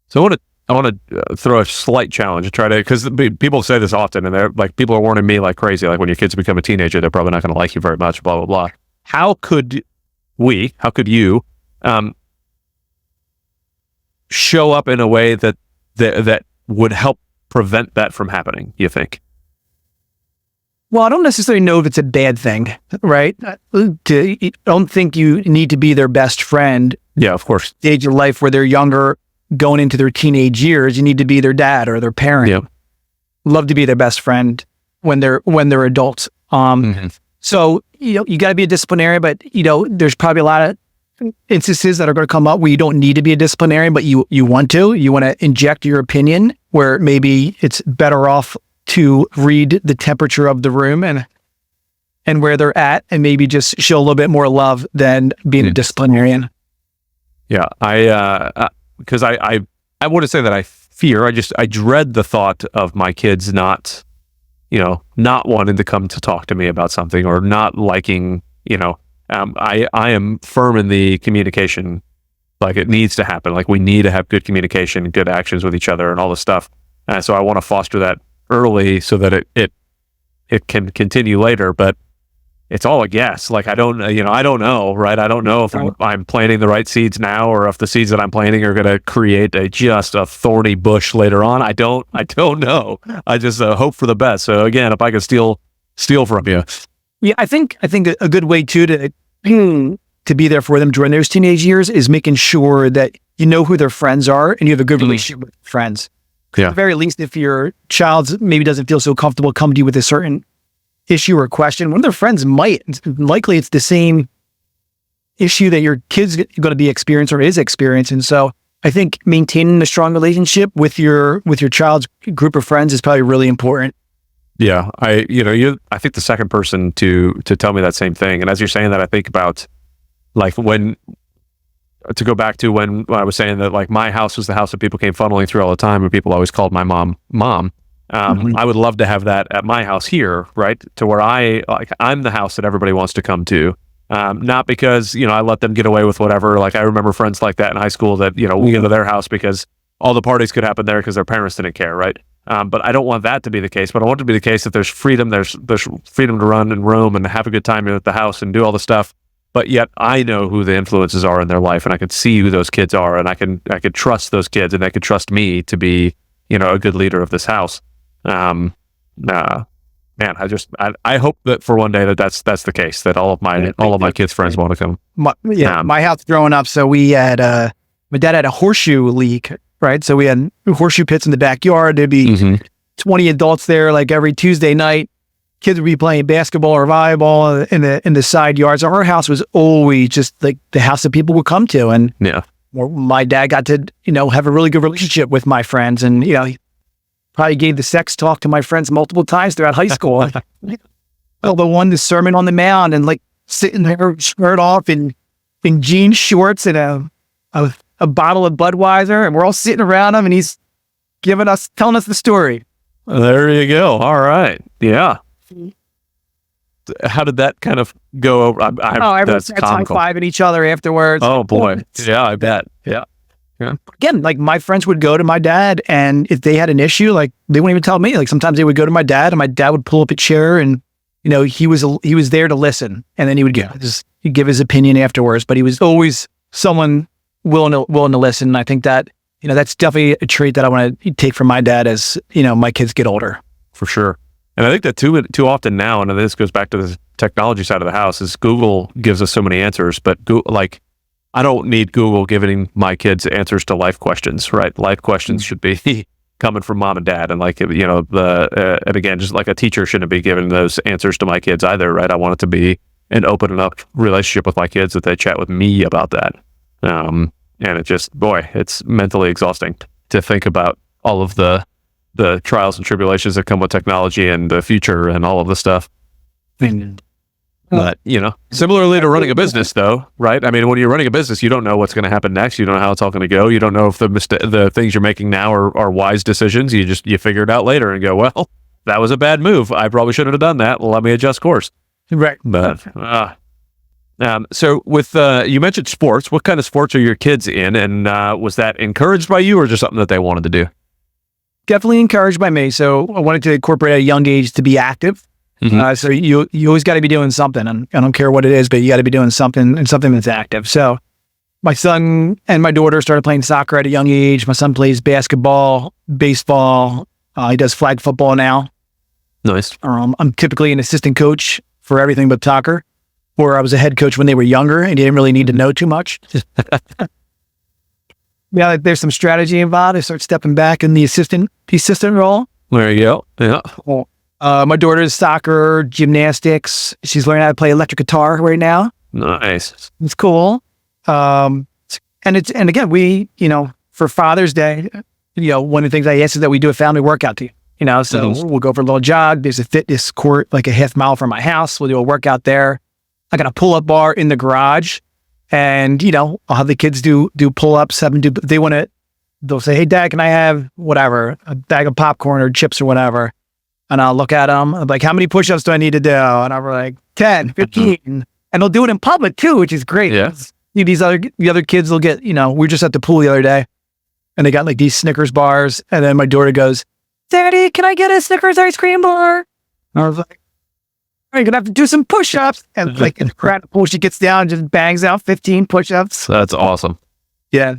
So I want to throw a slight challenge and try to, because people say this often, and they're people are warning me like crazy, when your kids become a teenager, they're probably not going to like you very much, blah, blah, blah. How could you show up in a way that would help prevent that from happening, you think? Well, I don't necessarily know if it's a bad thing, right? I don't think you need to be their best friend. Yeah, of course. Stage of life where they're younger, going into their teenage years, you need to be their dad or their parent. Yeah. Love to be their best friend when they're adults. So, you got to be a disciplinarian, but, there's probably a lot of instances that are going to come up where you don't need to be a disciplinarian, but you want to inject your opinion where maybe it's better off to read the temperature of the room and and where they're at, and maybe just show a little bit more love than being a disciplinarian. Yeah, because I wouldn't say that I fear. I dread the thought of my kids not wanting to come to talk to me about something, or not liking. I am firm in the communication. Like, it needs to happen. Like, we need to have good communication, good actions with each other, and all this stuff. And so I want to foster that early so that it can continue later. But it's all a guess. Like, I don't know, right? I don't know if I'm planting the right seeds now, or if the seeds that I'm planting are going to create just a thorny bush later on. I don't know. I just hope for the best. So again, if I could steal from you. Yeah, I think a good way too to be there for them during those teenage years is making sure that you know who their friends are and you have a good relationship with friends. Yeah. At the very least, if your child maybe doesn't feel so comfortable coming to you with a certain issue or question, one of their friends might. Likely it's the same issue that your kid's going to be experiencing or is experiencing. So I think maintaining a strong relationship with your child's group of friends is probably really important. Yeah, I think the second person to tell me that same thing. And as you're saying that, I think about, like, to go back to when I was saying that, like, my house was the house that people came funneling through all the time, and people always called my mom. I would love to have that at my house here, right? To where I'm the house that everybody wants to come to. Not because, I let them get away with whatever. Like, I remember friends like that in high school that, we go to their house because all the parties could happen there because their parents didn't care, right? But I don't want that to be the case. But I want it to be the case that there's freedom. There's freedom to run and roam and have a good time at the house and do all the stuff. But yet I know who the influences are in their life, and I can see who those kids are, and I can trust those kids, and they can trust me to be, a good leader of this house. Man, I hope that for one day that's the case, that all of my kids' friends want to come. My house growing up, so we had my dad had a horseshoe league, right? So we had horseshoe pits in the backyard. There'd be 20 adults there, like every Tuesday night. Kids would be playing basketball or volleyball in the side yards. So our house was always just like the house that people would come to, and my dad got to have a really good relationship with my friends, and he probably gave the sex talk to my friends multiple times throughout high school. The one, the Sermon on the Mount, and like sitting there shirt off in jean shorts and a bottle of Budweiser, and we're all sitting around him, and he's telling us the story. There you go. All right. Yeah. How did that kind of go over? Everyone's high-fiving each other afterwards. Oh boy. Yeah, I bet. Yeah. Again, like, my friends would go to my dad, and if they had an issue, like, they wouldn't even tell me. Like, sometimes they would go to my dad, and my dad would pull up a chair, and he was there to listen, and then he would he'd give his opinion afterwards. But he was always someone willing to listen. And I think that that's definitely a trait that I want to take from my dad as my kids get older. For sure. And I think that too often now, and this goes back to the technology side of the house, is Google gives us so many answers, but I don't need Google giving my kids answers to life questions, right? Life questions should be coming from mom and dad, and and again, just like a teacher shouldn't be giving those answers to my kids either, right? I want it to be an open enough relationship with my kids that they chat with me about that. And it just, it's mentally exhausting to think about all of the trials and tribulations that come with technology and the future and all of the stuff. But, similarly to running a business though, right? I mean, when you're running a business, you don't know what's going to happen next. You don't know how it's all going to go. You don't know if the things you're making now are wise decisions. You figure it out later and go, well, that was a bad move. I probably shouldn't have done that. Let me adjust course. Right. But, so with, you mentioned sports. What kind of sports are your kids in? And was that encouraged by you, or just something that they wanted to do? Definitely encouraged by me. So I wanted to incorporate at a young age to be active. So you always got to be doing something, and I don't care what it is, but you got to be doing something, and something that's active. So my son and my daughter started playing soccer at a young age. My son plays basketball, baseball. He does flag football now. Nice. I'm typically an assistant coach for everything but soccer, or I was a head coach when they were younger and didn't really need to know too much. Yeah, there's some strategy involved. I start stepping back in the assistant role. There you go. Yeah. My daughter's soccer, gymnastics. She's learning how to play electric guitar right now. Nice. It's cool. And again, we, for Father's Day, one of the things I ask is that we do a family workout So we'll go for a little jog. There's a fitness court like a half mile from my house. We'll do a workout there. I got a pull-up bar in the garage, and I'll have the kids do pull-ups. They'll say, "Hey, Dad, can I have whatever, a bag of popcorn or chips or whatever?" And I'll look at them. I'm like, "How many push-ups do I need to do?" And I'm like, 10, 15. And they'll do it in public too, which is great. Yeah. The other kids will get, we were just at the pool the other day, and they got like these Snickers bars. And then my daughter goes, "Daddy, can I get a Snickers ice cream bar?" And I was like, "You're gonna have to do some push-ups." And like in the pool, she gets down and just bangs out 15 push-ups. That's awesome. Yeah.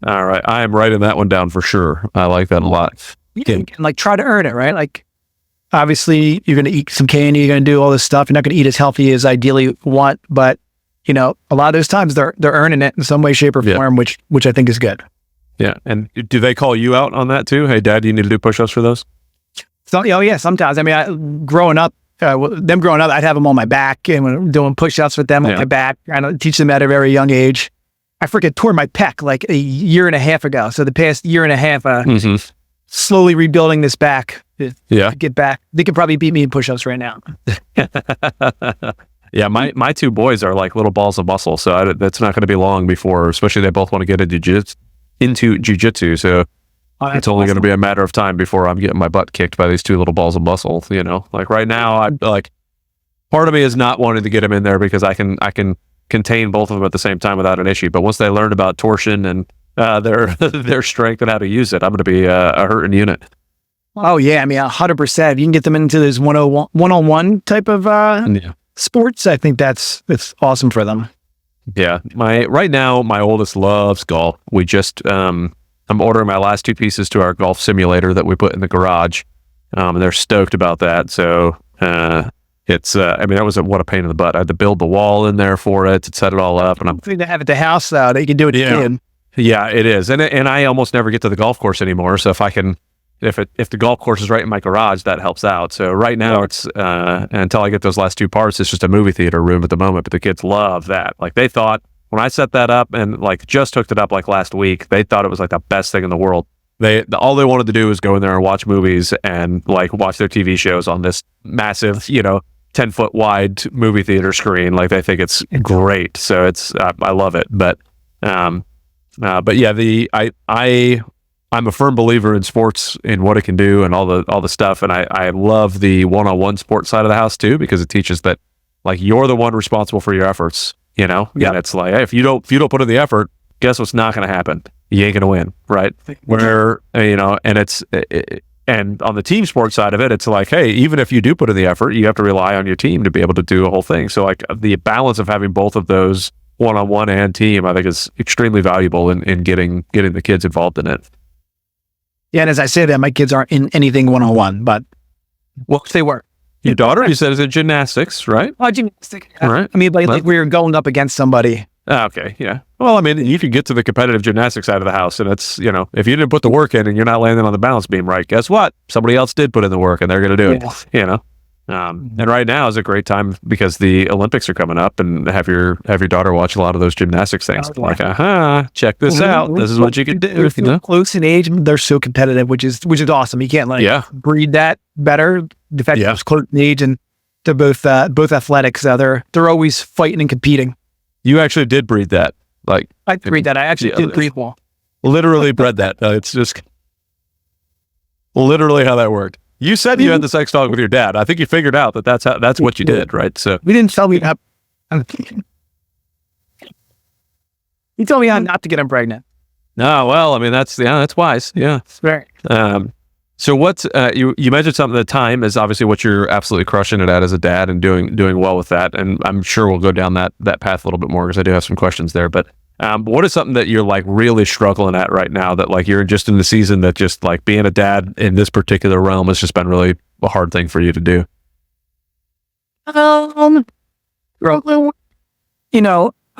All right. I am writing that one down for sure. I like that a lot. Yeah, and like try to earn it, right? Like obviously you're gonna eat some candy, you're gonna do all this stuff. You're not gonna eat as healthy as ideally want, but a lot of those times they're earning it in some way, shape, or form, which I think is good. Yeah. And do they call you out on that too? "Hey, Dad, you need to do push-ups for those?" So, yeah, sometimes. I mean, growing up, I'd have them on my back and when I'm doing push-ups with them on my back, trying to teach them at a very young age. I freaking tore my pec like a year and a half ago. So the past year and a half, slowly rebuilding this back. To get back. They could probably beat me in push-ups right now. Yeah, my two boys are like little balls of muscle, so that's not going to be long before, especially they both want to get into jiu-jitsu, so it's only going to be a matter of time before I'm getting my butt kicked by these two little balls of muscle, Like right now, I'm like, part of me is not wanting to get them in there because I can contain both of them at the same time without an issue, but once they learn about torsion and their strength and how to use it, I'm going to be a hurting unit. Oh yeah, I mean 100%. If you can get them into this one-on-one type of sports, I think it's awesome for them. Yeah, right now my oldest loves golf. We just I'm ordering my last two pieces to our golf simulator that we put in the garage. And they're stoked about that. So it's that was what a pain in the butt. I had to build the wall in there for it to set it all up, and I'm to have at the house though. They can do it again. Yeah, it is, and I almost never get to the golf course anymore. So if the golf course is right in my garage, that helps out. So right now it's until I get those last two parts, it's just a movie theater room at the moment. But the kids love that. Like they thought when I set that up and like just hooked it up like last week, they thought it was like the best thing in the world. All they wanted to do was go in there and watch movies and like watch their TV shows on this massive, 10-foot wide movie theater screen. Like they think it's great. So it's I love it. But yeah, I'm a firm believer in sports and what it can do and all the stuff. And I love the one-on-one sports side of the house too, because it teaches that like you're the one responsible for your efforts, And it's like, hey, if you don't put in the effort, guess what's not going to happen? You ain't going to win. Right. Where, and on the team sports side of it, it's like, hey, even if you do put in the effort, you have to rely on your team to be able to do the whole thing. So like the balance of having both of those one-on-one and team, I think is extremely valuable in getting the kids involved in it. Yeah, and as I say that, my kids aren't in anything one-on-one, but they were. Your daughter, you said, is in gymnastics, right? Oh, gymnastics. Yeah. Right. I mean, like we were going up against somebody. Okay, yeah. Well, I mean, you could get to the competitive gymnastics side of the house, and it's, if you didn't put the work in and you're not landing on the balance beam right, guess what? Somebody else did put in the work, and they're going to do it, And right now is a great time because the Olympics are coming up, and have your daughter watch a lot of those gymnastics things. Like, check this out. This is what you can do. They're close in age, they're so competitive, which is awesome. You can't breed that better. The fact that it's close in age and they're both athletic, so they're always fighting and competing. You actually did breed that. Like I breed that. I actually did breed well. Literally bred that. It's just literally how that worked. You said you had the sex talk with your dad. I think you figured out that's what you did, right? So we didn't tell me that. He told me how not to get him pregnant. No, well, I mean that's wise. Yeah, right. So what's you mentioned something. The time is obviously what you're absolutely crushing it at as a dad and doing well with that. And I'm sure we'll go down that path a little bit more because I do have some questions there. But what is something that you're like really struggling at right now that like you're just in the season that just like being a dad in this particular realm has just been really a hard thing for you to do? I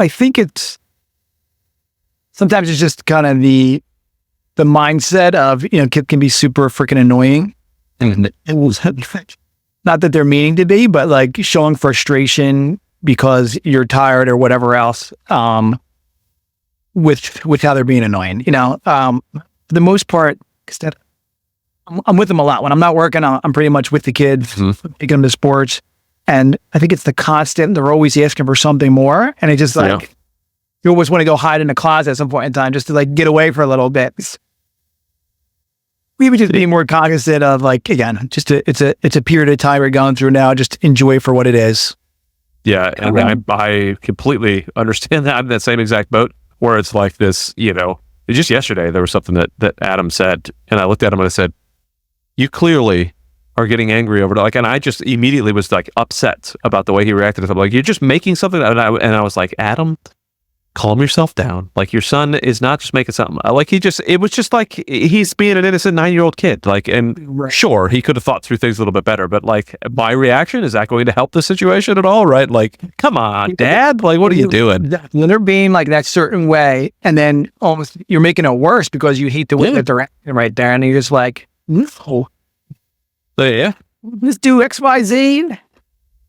think sometimes it's just kind of the mindset of, kids can be super freaking annoying. And it was not that they're meaning to be, but like showing frustration because you're tired or whatever else, with how they're being annoying, for the most part, I'm with them a lot. When I'm not working, I'm pretty much with the kids, taking them to sports. And I think it's the constant, they're always asking for something more. And it just like, you always want to go hide in a closet at some point in time just to like get away for a little bit. We would just be more cognizant of like, again, it's a period of time we're going through now. Just enjoy it for what it is. Yeah. And I completely understand that. I'm in that same exact boat where it's like this, just yesterday, there was something that Adam said, and I looked at him and I said, you clearly are getting angry over it. Like, and I just immediately was like upset about the way he reacted to something. Like, you're just making something. And I was like, Adam, calm yourself down. Like, your son is not just making something. Like, it was just like, he's being an innocent 9-year-old kid. Like, and sure, he could have thought through things a little bit better, but like, my reaction, is that going to help the situation at all? Right? Like, come on, Dad. Like, what are you doing? When they're being like that certain way, and then almost you're making it worse because you hate the way that they're acting right there. And you're just like, no. Yeah. Let's do X, Y, Z.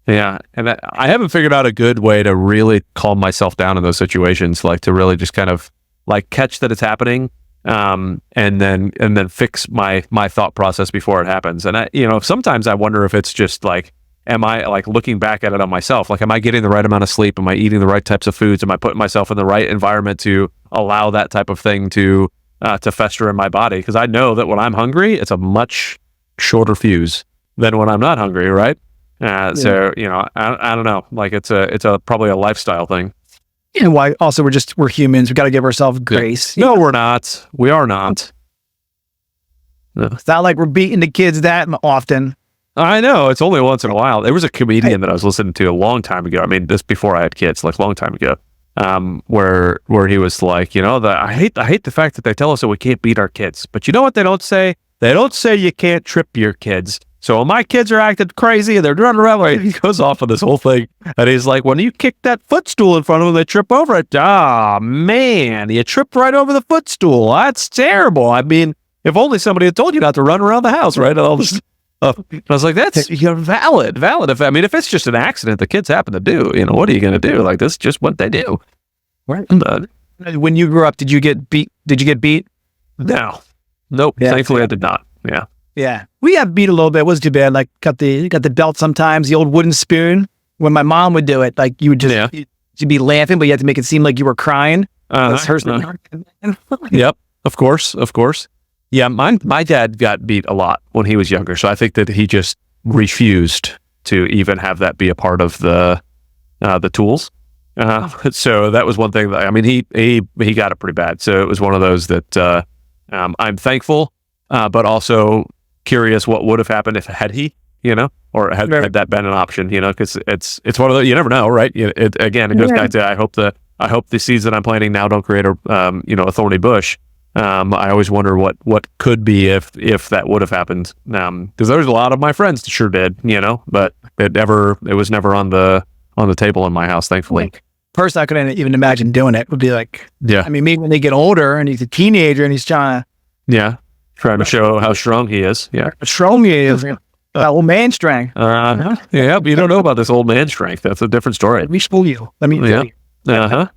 Yeah. And I haven't figured out a good way to really calm myself down in those situations, like to really just kind of like catch that it's happening, and then fix my thought process before it happens. And sometimes I wonder if it's just like, am I like looking back at it on myself? Like, am I getting the right amount of sleep? Am I eating the right types of foods? Am I putting myself in the right environment to allow that type of thing to fester in my body? Because I know that when I'm hungry, it's a much shorter fuse than when I'm not hungry, right? So I don't know. Like, it's probably a lifestyle thing. And why? Also, we're humans. We got to give ourselves grace. No, we're not. We are not. No. It's not like we're beating the kids that often. I know. It's only once in a while. There was a comedian that I was listening to a long time ago. I mean, this before I had kids, like a long time ago. Where he was like, I hate the fact that they tell us that we can't beat our kids, but you know what they don't say? They don't say you can't trip your kids. So when my kids are acting crazy and they're running around, he goes off on this whole thing, and he's like, when you kick that footstool in front of them, they trip over it. Ah, man, you tripped right over the footstool. That's terrible. I mean, if only somebody had told you not to run around the house, right? And all this stuff. And I was like, that's valid. If it's just an accident the kids happen to do, what are you going to do? Like, this is just what they do. Right. When you grew up, did you get beat? No. Nope. Yeah, thankfully, I did not. Yeah. Yeah. We got beat a little bit. It wasn't too bad. Like, got the belt sometimes, the old wooden spoon. When my mom would do it, like, you would just you'd be laughing, but you had to make it seem like you were crying. Yep. Of course. Yeah. My dad got beat a lot when he was younger. So I think that he just refused to even have that be a part of the tools. So that was one thing that, I mean, he got it pretty bad. So it was one of those that I'm thankful, but also curious what would have happened if had he, or had that been an option, because it's one of those, you never know, right? It goes back to, I hope the seeds that I'm planting now don't create a thorny bush. I always wonder what could be if that would have happened. Because there's a lot of my friends that sure did, but it was never on the table in my house, thankfully. Personally, I couldn't even imagine doing it. Would be like, yeah. I mean, maybe when they get older and he's a teenager and he's trying to show how strong he is. Yeah, strong he is. Old man strength. Yeah, but you don't know about this old man strength. That's a different story. Let me spoil you. Let me tell you. I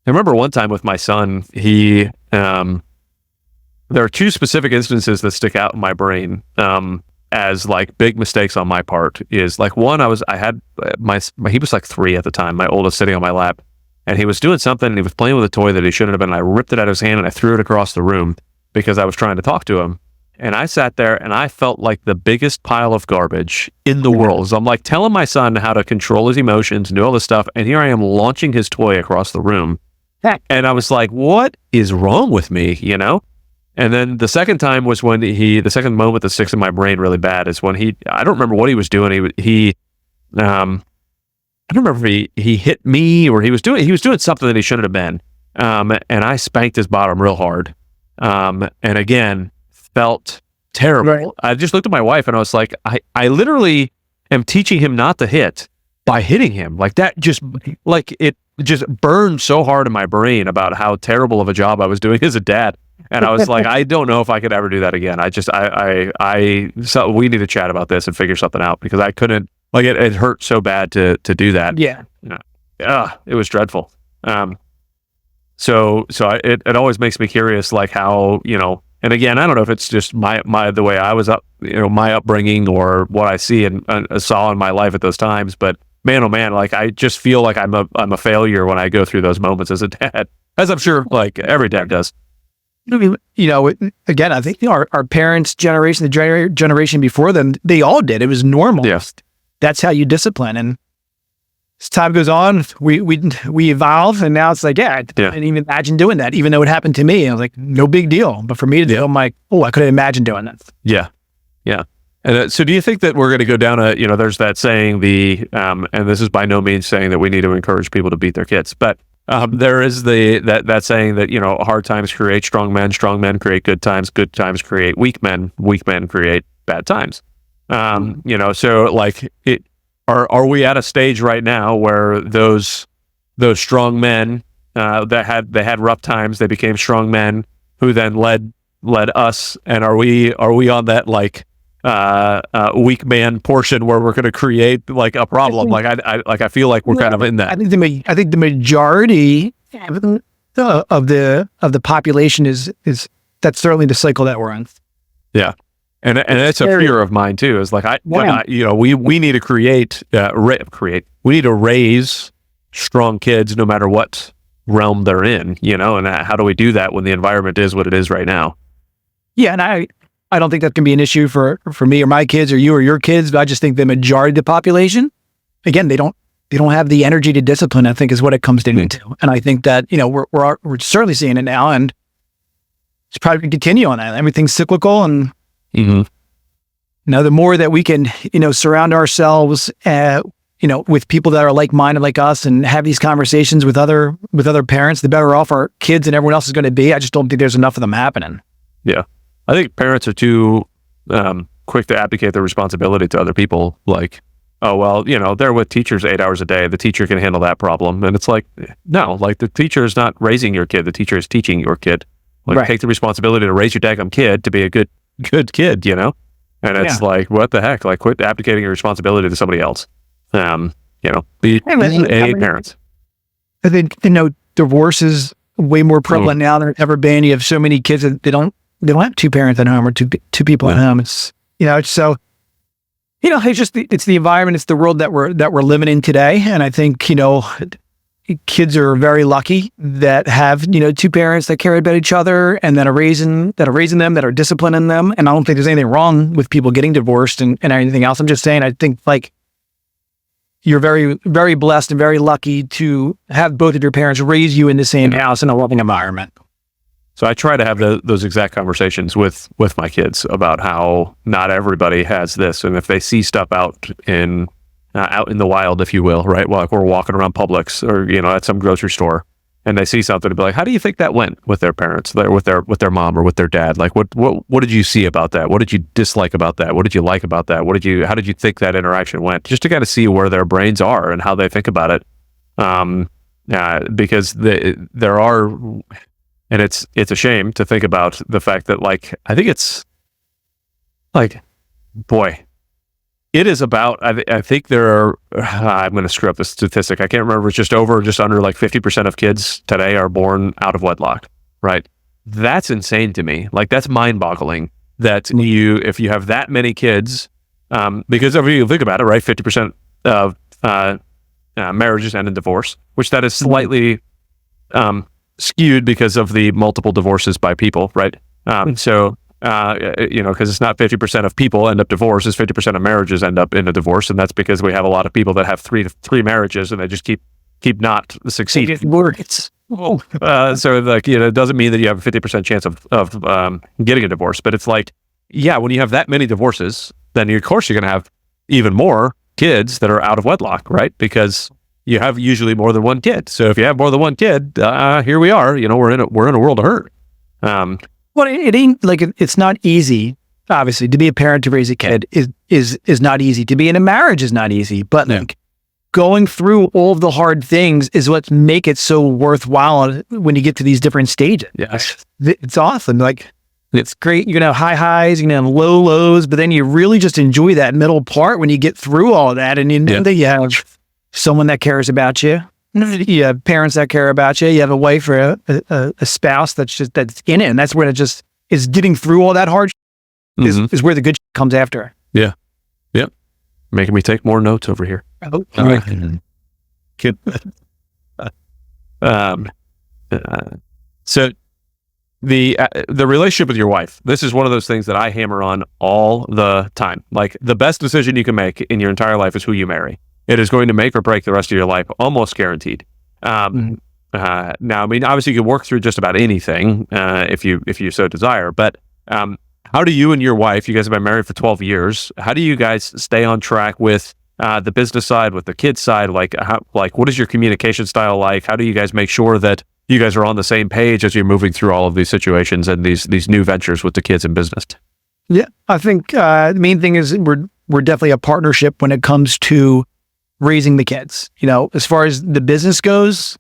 remember one time with my son. He there are two specific instances that stick out in my brain. As like big mistakes on my part. Is like one, he was like 3 at the time, my oldest, sitting on my lap, and he was doing something and he was playing with a toy that he shouldn't have been, and I ripped it out of his hand and I threw it across the room because I was trying to talk to him. And I sat there and I felt like the biggest pile of garbage in the world. So I'm like telling my son how to control his emotions and do all this stuff, and here I am launching his toy across the room. And I was like, what is wrong with me, And then the second time was when the second moment that sticks in my brain really bad is when I don't remember what he was doing. I don't remember if he hit me or he was doing something that he shouldn't have been. And I spanked his bottom real hard. And again, felt terrible. Right. I just looked at my wife and I was like, I literally am teaching him not to hit by hitting him. Like that it just burned so hard in my brain about how terrible of a job I was doing as a dad. And I was like, I don't know if I could ever do that again. So we need to chat about this and figure something out, because I couldn't, like, it hurt so bad to do that. Yeah. It was dreadful. So it always makes me curious, like how, And again, I don't know if it's just the way I was up, my upbringing, or what I see and saw in my life at those times. But man, oh man, like I just feel like I'm a failure when I go through those moments as a dad, as I'm sure like every dad does. Again, I think our parents' generation, the generation before them, they all did. It was normal. Yes. That's how you discipline. And as time goes on, we evolve, and now it's like, I didn't even imagine doing that, even though it happened to me. I was like, no big deal. But for me to do, I'm like, I couldn't imagine doing that. Yeah. And so do you think that we're going to go down there's that saying, and this is by no means saying that we need to encourage people to beat their kids, but there is that saying that, hard times create strong men create good times create weak men create bad times. So like are we at a stage right now where those strong men that had rough times, they became strong men who then led us, and are we on that like weak man portion where we're going to create like a problem? I feel like we're kind of in that. I think the majority of the population is that's certainly the cycle that we're in. Yeah. And it's a fear of mine too. Is like we need to we need to raise strong kids no matter what realm they're in. And how do we do that when the environment is what it is right now? Yeah, and I don't think that can be an issue for me or my kids or you or your kids. But I just think the majority of the population, again, they don't have the energy to discipline, I think, is what it comes down to. And I think that we're certainly seeing it now, and it's probably going to continue on that. Everything's cyclical, and the more that we can surround ourselves with people that are like-minded like us and have these conversations with other parents, the better off our kids and everyone else is going to be. I just don't think there's enough of them happening. Yeah, I think parents are too quick to abdicate their responsibility to other people. Like, oh well, they're with teachers 8 hours a day, the teacher can handle that problem. And it's like, no, like the teacher is not raising your kid, the teacher is teaching your kid. Like, take the responsibility to raise your daggum kid to be a good kid, And it's like, what the heck? Like, quit abdicating your responsibility to somebody else. Be parents. I think divorce is way more prevalent now than it's ever been. You have so many kids that they don't have two parents at home or two people at home. It's so it's the environment, it's the world that we're living in today. And I think kids are very lucky that have two parents that care about each other and that are raising them, that are disciplining them. And I don't think there's anything wrong with people getting divorced and anything else. I'm just saying, I think like you're very, very blessed and very lucky to have both of your parents raise you in the same house in a loving environment. So I try to have those exact conversations with my kids about how not everybody has this, and if they see stuff out in the wild, if you will, right? Well, like we're walking around Publix or at some grocery store, and they see something, to be like, how do you think that went with their parents, with their mom or with their dad? Like, what did you see about that? What did you dislike about that? What did you like about that? How did you think that interaction went? Just to kind of see where their brains are and how they think about it, because there are. And it's a shame to think about the fact that, like, I think it's like, boy, it is about, I think there are, I'm going to screw up the statistic. I can't remember. It's just over, just under like 50% of kids today are born out of wedlock, right? That's insane to me. Like, that's mind boggling that if you have that many kids, because if you think about it, right, 50% of marriages end in divorce, which that is slightly, skewed because of the multiple divorces by people, right? So, because it's not 50% of people end up divorced, it's 50% of marriages end up in a divorce, and that's because we have a lot of people that have three marriages and they just keep not succeeding. So, like, it doesn't mean that you have a 50% chance of getting a divorce, but it's like, yeah, when you have that many divorces, then of course you're going to have even more kids that are out of wedlock, right? Because you have usually more than one kid. So if you have more than one kid, here we are. We're in a world of hurt. Well, it ain't like it's not easy. Obviously, to be a parent to raise a kid is not easy. To be in a marriage is not easy. But like going through all of the hard things is what make it so worthwhile when you get to these different stages. Yeah, it's awesome. Like, it's great. You're gonna have high highs, you're gonna have low lows, but then you really just enjoy that middle part when you get through all of that, and you know that you have someone that cares about you. You have parents that care about you. You have a wife or a spouse that's in it, and that's where it just is getting through all that hardship is where the good comes after. Yeah. Yep. Making me take more notes over here. Oh, All right. Good. So the relationship with your wife, this is one of those things that I hammer on all the time. Like, the best decision you can make in your entire life is who you marry. It is going to make or break the rest of your life, almost guaranteed. Now, I mean, obviously you can work through just about anything if you so desire, but how do you and your wife, you guys have been married for 12 years, how do you guys stay on track with the business side, with the kids side? Like, what is your communication style like? How do you guys make sure that you guys are on the same page as you're moving through all of these situations and these new ventures with the kids and business? Yeah, I think the main thing is we're definitely a partnership when it comes to raising the kids. You know, as far as the business goes,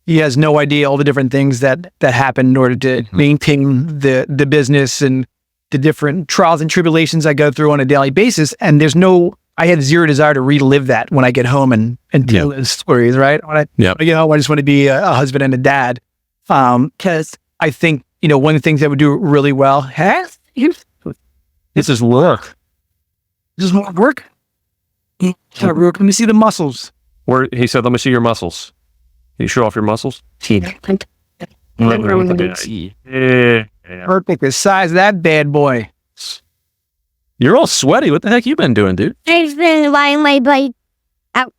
he has no idea all the different things that happen in order to maintain the business and the different trials and tribulations I go through on a daily basis. And I have zero desire to relive that when I get home and tell those stories, right? I just want to be a husband and a dad. Because I think, you know, one of the things that would do really well This is work. Just more work. Let me see the muscles. He said, let me see your muscles. Can you show off your muscles? Perfect. The size of that bad boy. You're all sweaty. What the heck you been doing, dude? I've been riding my bike out.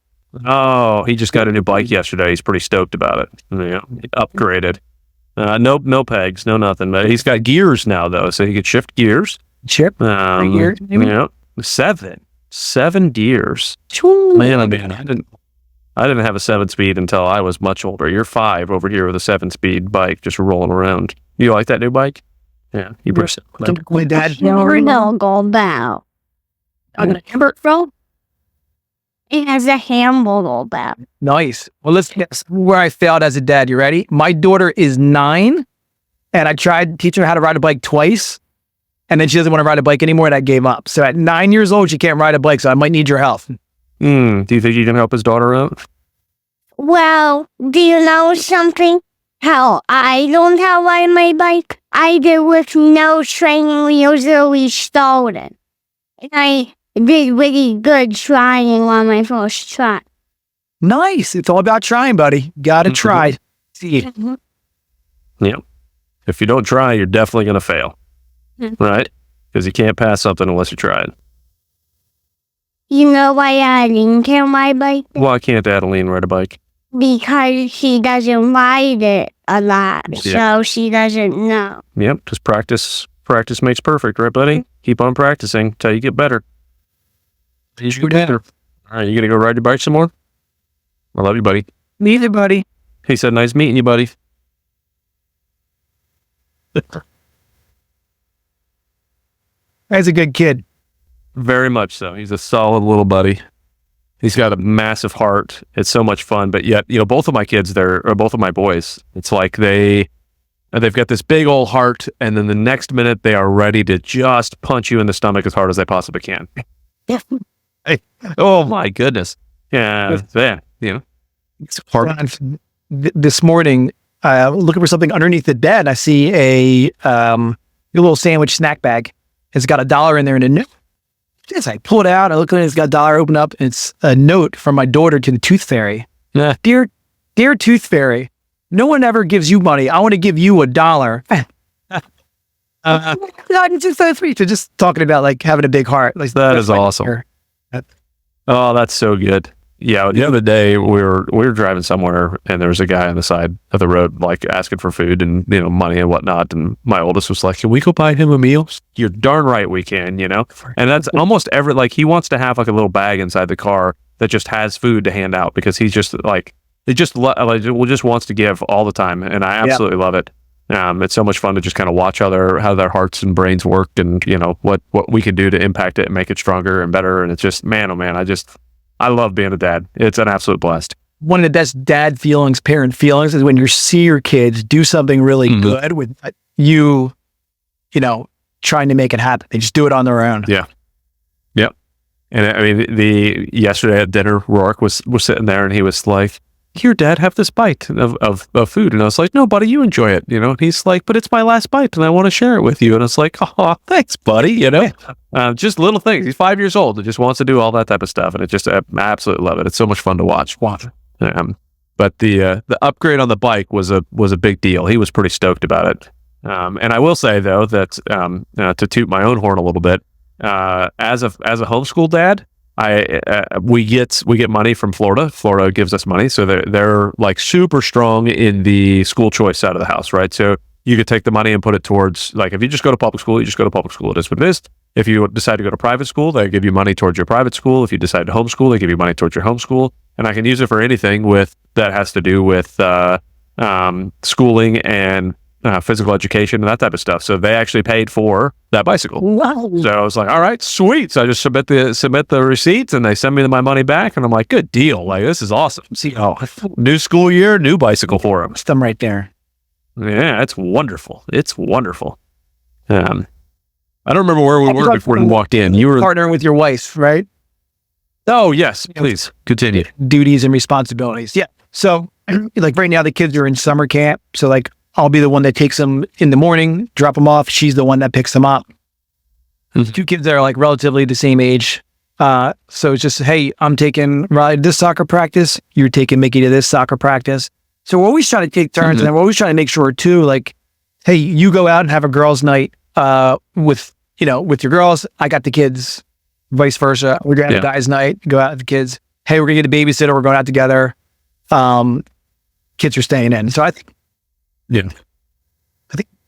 Oh, he just got a new bike yesterday. He's pretty stoked about it. Yeah, upgraded. No pegs, no nothing. But he's got gears now, though, so he could shift gears. Chip. Gears, maybe? Yeah, 7 gears. Man, I didn't have a 7-speed until I was much older. You're 5 over here with a 7-speed bike just rolling around. You like that new bike? Yeah, you brought it. My dad. Never know, go down. I'm gonna hammer it, bro. It has a handle back. Nice. Well, let's guess where I failed as a dad. You ready? My daughter is 9, and I tried to teach her how to ride a bike twice, and then she doesn't want to ride a bike anymore, and I gave up. So at 9 years old, she can't ride a bike, so I might need your help. Do you think you can help his daughter out? Well, do you know something? How I learned how to ride my bike? I did with no training wheels really started. And I did really good trying on my first try. Nice. It's all about trying, buddy. Gotta try. See. Yeah. If you don't try, you're definitely going to fail. Right? Because you can't pass something unless you try it. You know why I didn't get my bike? Why can't Adeline ride a bike? Because she doesn't ride it a lot, so she doesn't know. Yep, because practice makes perfect, right, buddy? Keep on practicing till you get better. You should get better. All right, you gonna go ride your bike some more? I love you, buddy. Me either, buddy. He said, nice meeting you, buddy. That's a good kid. Very much so. He's a solid little buddy. He's got a massive heart. It's so much fun. But yet, you know, both of my kids, both of my boys, it's like they've got this big old heart, and then the next minute they are ready to just punch you in the stomach as hard as they possibly can. Hey, oh my goodness. Yeah, you know. It's hard. This morning, looking for something underneath the bed, I see a little sandwich snack bag. It's got $1 in there and a note. As I pull it out, I look at it, it's got $1 open up, and it's a note from my daughter to the Tooth Fairy. Dear Tooth Fairy, no one ever gives you money. I want to give you $1. So just talking about like having a big heart. Like, that is awesome. Oh, that's so good. Yeah, the other day we were driving somewhere, and there was a guy on the side of the road like asking for food and, you know, money and whatnot. And my oldest was like, "Can we go buy him a meal?" You're darn right we can, you know. And that's almost he wants to have like a little bag inside the car that just has food to hand out, because he's just like just wants to give all the time, and I absolutely love it. It's so much fun to just kind of watch how their hearts and brains work, and, you know, what we can do to impact it and make it stronger and better. And it's just, man, oh man, I love being a dad. It's an absolute blast. One of the best dad feelings, parent feelings, is when you see your kids do something really good with you know, trying to make it happen. They just do it on their own. Yeah. Yep. And I mean, yesterday at dinner, Rourke was sitting there, and he was like, here, Dad, have this bite of food. And I was like, no, buddy, you enjoy it. You know, and he's like, but it's my last bite and I want to share it with you. And it's like, oh, thanks, buddy. You know, just little things. He's 5 years old and just wants to do all that type of stuff. And it just, I absolutely love it. It's so much fun to watch. But the upgrade on the bike was a big deal. He was pretty stoked about it. And I will say though that to toot my own horn a little bit, as a homeschool dad, we get money from Florida. Florida gives us money, so they're like super strong in the school choice side of the house, right? So you could take the money and put it towards, like, if you just go to public school, you just go to public school. It is what it is. If you decide to go to private school, they give you money towards your private school. If you decide to homeschool, they give you money towards your homeschool. And I can use it for anything that has to do with schooling and physical education and that type of stuff. So they actually paid for that bicycle. Wow. So I was like, all right, sweet. So I just submit the receipts and they send me my money back. And I'm like, good deal. Like, this is awesome. See, new school year, new bicycle for him. Them right there. Yeah, it's wonderful. It's wonderful. I don't remember where we were before we walked in. You were Partnering with your wife, right? Oh, yes. Please continue. Duties and responsibilities. Yeah. So like right now the kids are in summer camp. So like I'll be the one that takes them in the morning, drop them off. She's the one that picks them up. Mm-hmm. Two kids that are like relatively the same age. So it's just, hey, I'm taking Riley to this soccer practice. You're taking Mickey to this soccer practice. So we're always trying to take turns, and we're always trying to make sure too, like, hey, you go out and have a girls' night with your girls. I got the kids, vice versa. We're gonna have a guys' night, go out with the kids. Hey, we're gonna get a babysitter. We're going out together. Kids are staying in. So I think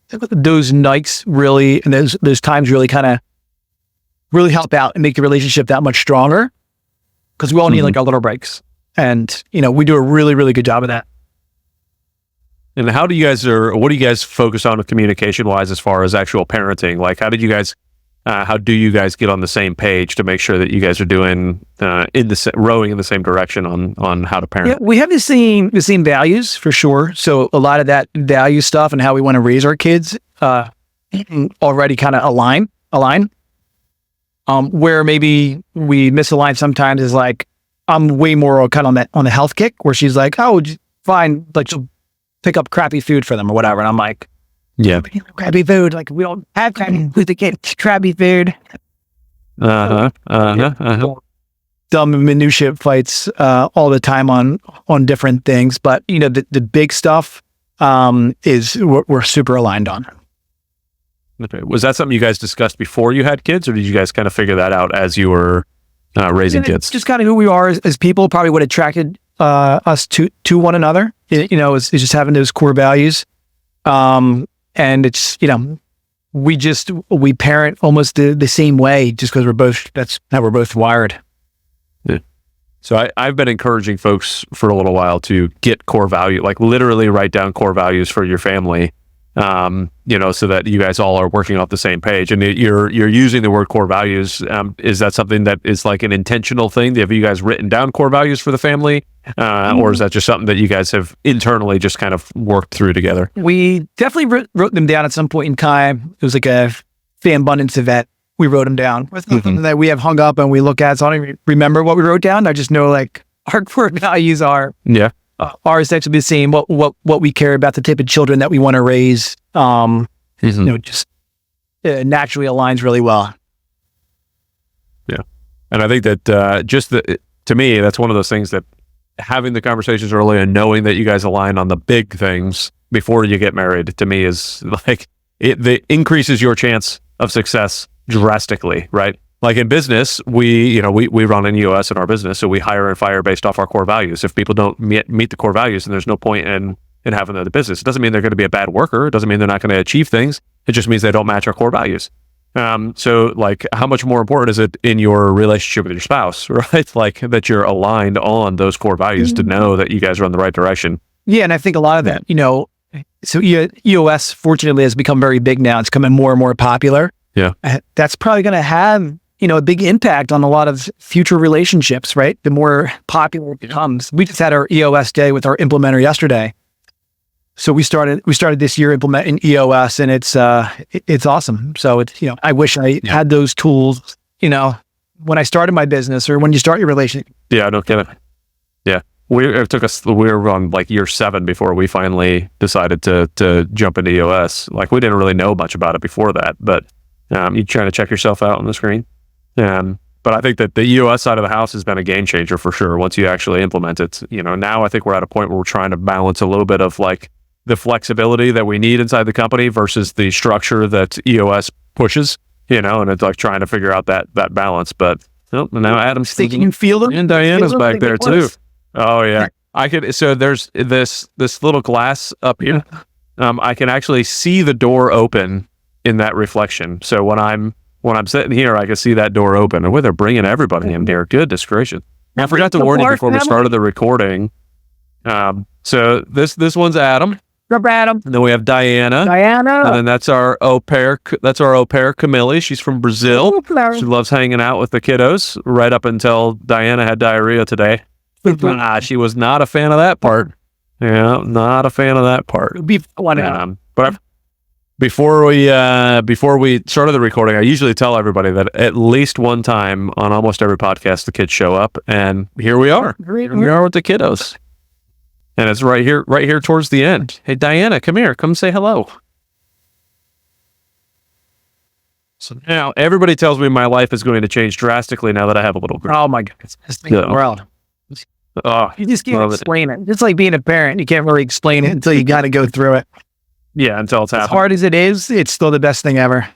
those nights really, and those times really kind of really help out and make the relationship that much stronger, because we all need like our little breaks, and we do a really, really good job of that. And what do you guys focus on with communication wise as far as actual parenting? Like, how do you guys get on the same page to make sure that you guys are doing rowing in the same direction on how to parent? Yeah, we have the same values for sure. So a lot of that value stuff and how we want to raise our kids already kind of align. Where maybe we misalign sometimes is like, I'm way more kind of on the health kick, where she's like, oh, fine, like she'll pick up crappy food for them or whatever, and I'm like, yeah, crappy food. Like, we don't have crappy food to get crappy food. Dumb minutia fights all the time on different things, but the big stuff is what we're super aligned on. Okay. Was that something you guys discussed before you had kids, or did you guys kind of figure that out as you were raising kids? Just kind of who we are as people. Probably what attracted us to one another. Is just having those core values. And it's, we parent almost the same way, just because that's how we're both wired. Yeah. So I've been encouraging folks for a little while to get core value, like literally write down core values for your family, so that you guys all are working off the same page. And you're using the word core values. Is that something that is like an intentional thing? Have you guys written down core values for the family? Or is that just something that you guys have internally just kind of worked through together? We definitely wrote them down at some point in time. It was like a fan abundance event. We wrote them down. It's not something that we have hung up and we look at. So I don't even remember what we wrote down. I just know like our core values are essentially the same. What we care about, the type of children that we want to raise. Just naturally aligns really well. Yeah, and I think that to me, that's one of those things that having the conversations early and knowing that you guys align on the big things before you get married, to me, is like it increases your chance of success drastically, right? Like in business, we run an EOS in our business, so we hire and fire based off our core values. If people don't meet the core values, then there's no point in having the business. It doesn't mean they're going to be a bad worker. It doesn't mean they're not going to achieve things. It just means they don't match our core values. So like, how much more important is it in your relationship with your spouse, right? Like that you're aligned on those core values to know that you guys are in the right direction. Yeah. And I think a lot of that, so EOS fortunately has become very big now. It's becoming more and more popular. Yeah. That's probably going to have, a big impact on a lot of future relationships, right? The more popular it becomes. We just had our EOS day with our implementer yesterday. So we started this year implementing EOS, and it's awesome. So it's, I wish I had those tools, when I started my business or when you start your relationship. Yeah, I don't get it. Yeah. we were on like year 7 before we finally decided to jump into EOS. Like, we didn't really know much about it before that, but you trying to check yourself out on the screen. But I think that the EOS side of the house has been a game changer for sure once you actually implement it. Now I think we're at a point where we're trying to balance a little bit of like the flexibility that we need inside the company versus the structure that EOS pushes, and it's like trying to figure out that balance. But now Adam's thinking and feel them, and Diana's back there too. Oh yeah, I could. So there's this little glass up here. I can actually see the door open in that reflection. So when I'm sitting here, I can see that door open. And they're bringing everybody in here. Goodness gracious! I forgot to warn you before we started the recording. So this one's Adam. Adam. And then we have Diana. And then that's our au pair. That's our au pair, Camille. She's from Brazil. She loves hanging out with the kiddos right up until Diana had diarrhea today. She was not a fan of that part. Yeah, not a fan of that part. But before we started the recording, I usually tell everybody that at least one time on almost every podcast, the kids show up, and here we are. Here we are with the kiddos. And it's right here towards the end. Hey, Diana, come here. Come say hello. So now everybody tells me my life is going to change drastically now that I have a little girl. Oh my goodness. World. Oh, You just can't explain it. It's like being a parent. You can't really explain it until you got to go through it. Yeah, until it's happened. As hard as it is, it's still the best thing ever.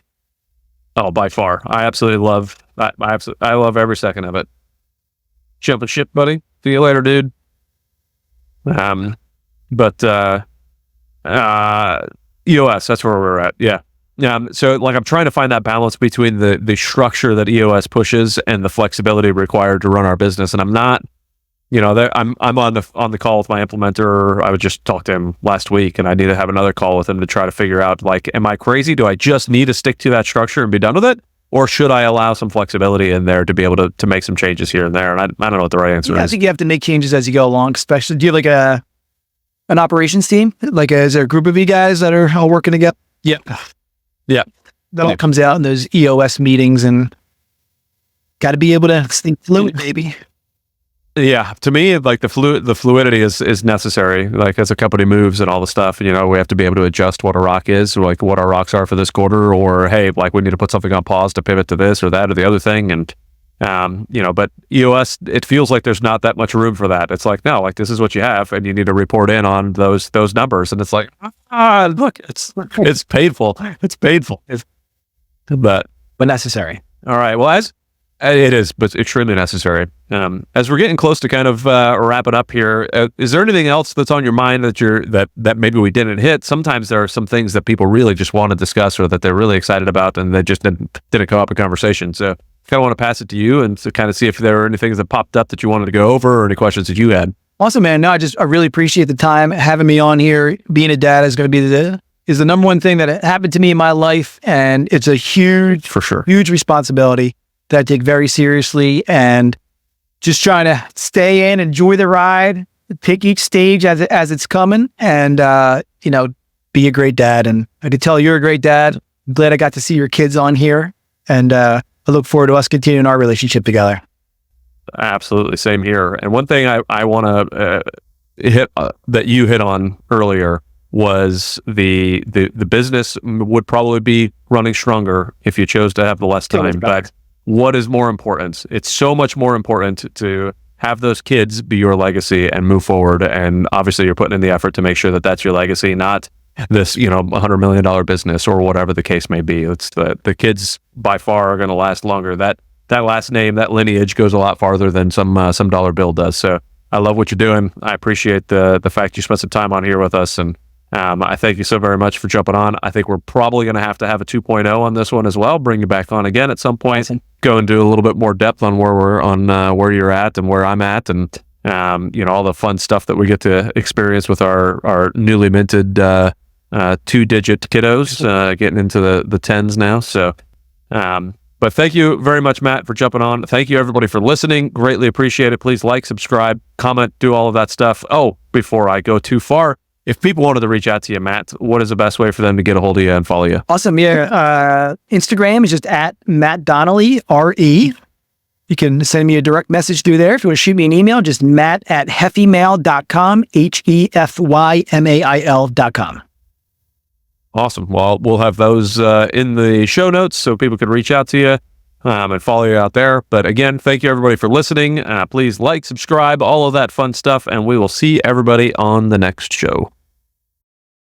Oh, by far. I absolutely love I love every second of it. Jumping ship, buddy. See you later, dude. But EOS, that's where we're at. Yeah. So like I'm trying to find that balance between the structure that EOS pushes and the flexibility required to run our business. And I'm not, I'm on the call with my implementer. I would just talk to him last week, and I need to have another call with him to try to figure out, like, am I crazy? Do I just need to stick to that structure and be done with it? Or should I allow some flexibility in there to be able to make some changes here and there? And I don't know what the right answer is. I think you have to make changes as you go along, especially, do you have like an operations team? Like, is there a group of you guys that are all working together? Yeah. That all comes out in those EOS meetings, and got to be able to stay fluid, baby. Yeah, to me, like the fluidity is necessary. Like, as a company moves and all the stuff, we have to be able to adjust what a rock is, or like what our rocks are for this quarter, or hey, like we need to put something on pause to pivot to this or that or the other thing. And but EOS, it feels like there's not that much room for that. It's like, no, like this is what you have, and you need to report in on those numbers. And it's like, look, it's painful. It's painful. But necessary. All right. Well, it is, but extremely necessary. As we're getting close to kind of wrapping up here, is there anything else that's on your mind that maybe we didn't hit? Sometimes there are some things that people really just want to discuss, or that they're really excited about, and they just didn't come up in conversation. So I kind of want to pass it to you and to kind of see if there are any things that popped up that you wanted to go over, or any questions that you had. Awesome, man. No, I really appreciate the time having me on here. Being a dad is going to be the number one thing that happened to me in my life, and it's a huge responsibility that I take very seriously, and just trying to stay in, enjoy the ride, pick each stage as it's coming, and be a great dad. And I can tell you're a great dad. I'm glad I got to see your kids on here, and I look forward to us continuing our relationship together. Absolutely, same here. And one thing I want to hit that you hit on earlier was the business would probably be running stronger if you chose to have the less time. But what is more important? It's so much more important to have those kids be your legacy and move forward. And obviously you're putting in the effort to make sure that that's your legacy, not this, $100 million business or whatever the case may be. It's the kids by far are going to last longer. That last name, that lineage goes a lot farther than some dollar bill does. So I love what you're doing. I appreciate the fact you spent some time on here with us, and I thank you so very much for jumping on. I think we're probably going to have a 2.0 on this one as well. Bring you back on again at some point. Awesome. Go and do a little bit more depth on where you're at and where I'm at, and all the fun stuff that we get to experience with our newly minted 2-digit kiddos, getting into the tens now. So, but thank you very much, Matt, for jumping on. Thank you, everybody, for listening. Greatly appreciate it. Please like, subscribe, comment, do all of that stuff. Oh, before I go too far, if people wanted to reach out to you, Matt, what is the best way for them to get a hold of you and follow you? Awesome. Yeah. Instagram is just at Matt Donnelly, RE. You You can send me a direct message through there. If you want to shoot me an email, just matt@hefymail.com, HEFYMAIL.com. Awesome. Well, we'll have those in the show notes so people can reach out to you and follow you out there. But again, thank you everybody for listening. Please like, subscribe, all of that fun stuff, and we will see everybody on the next show.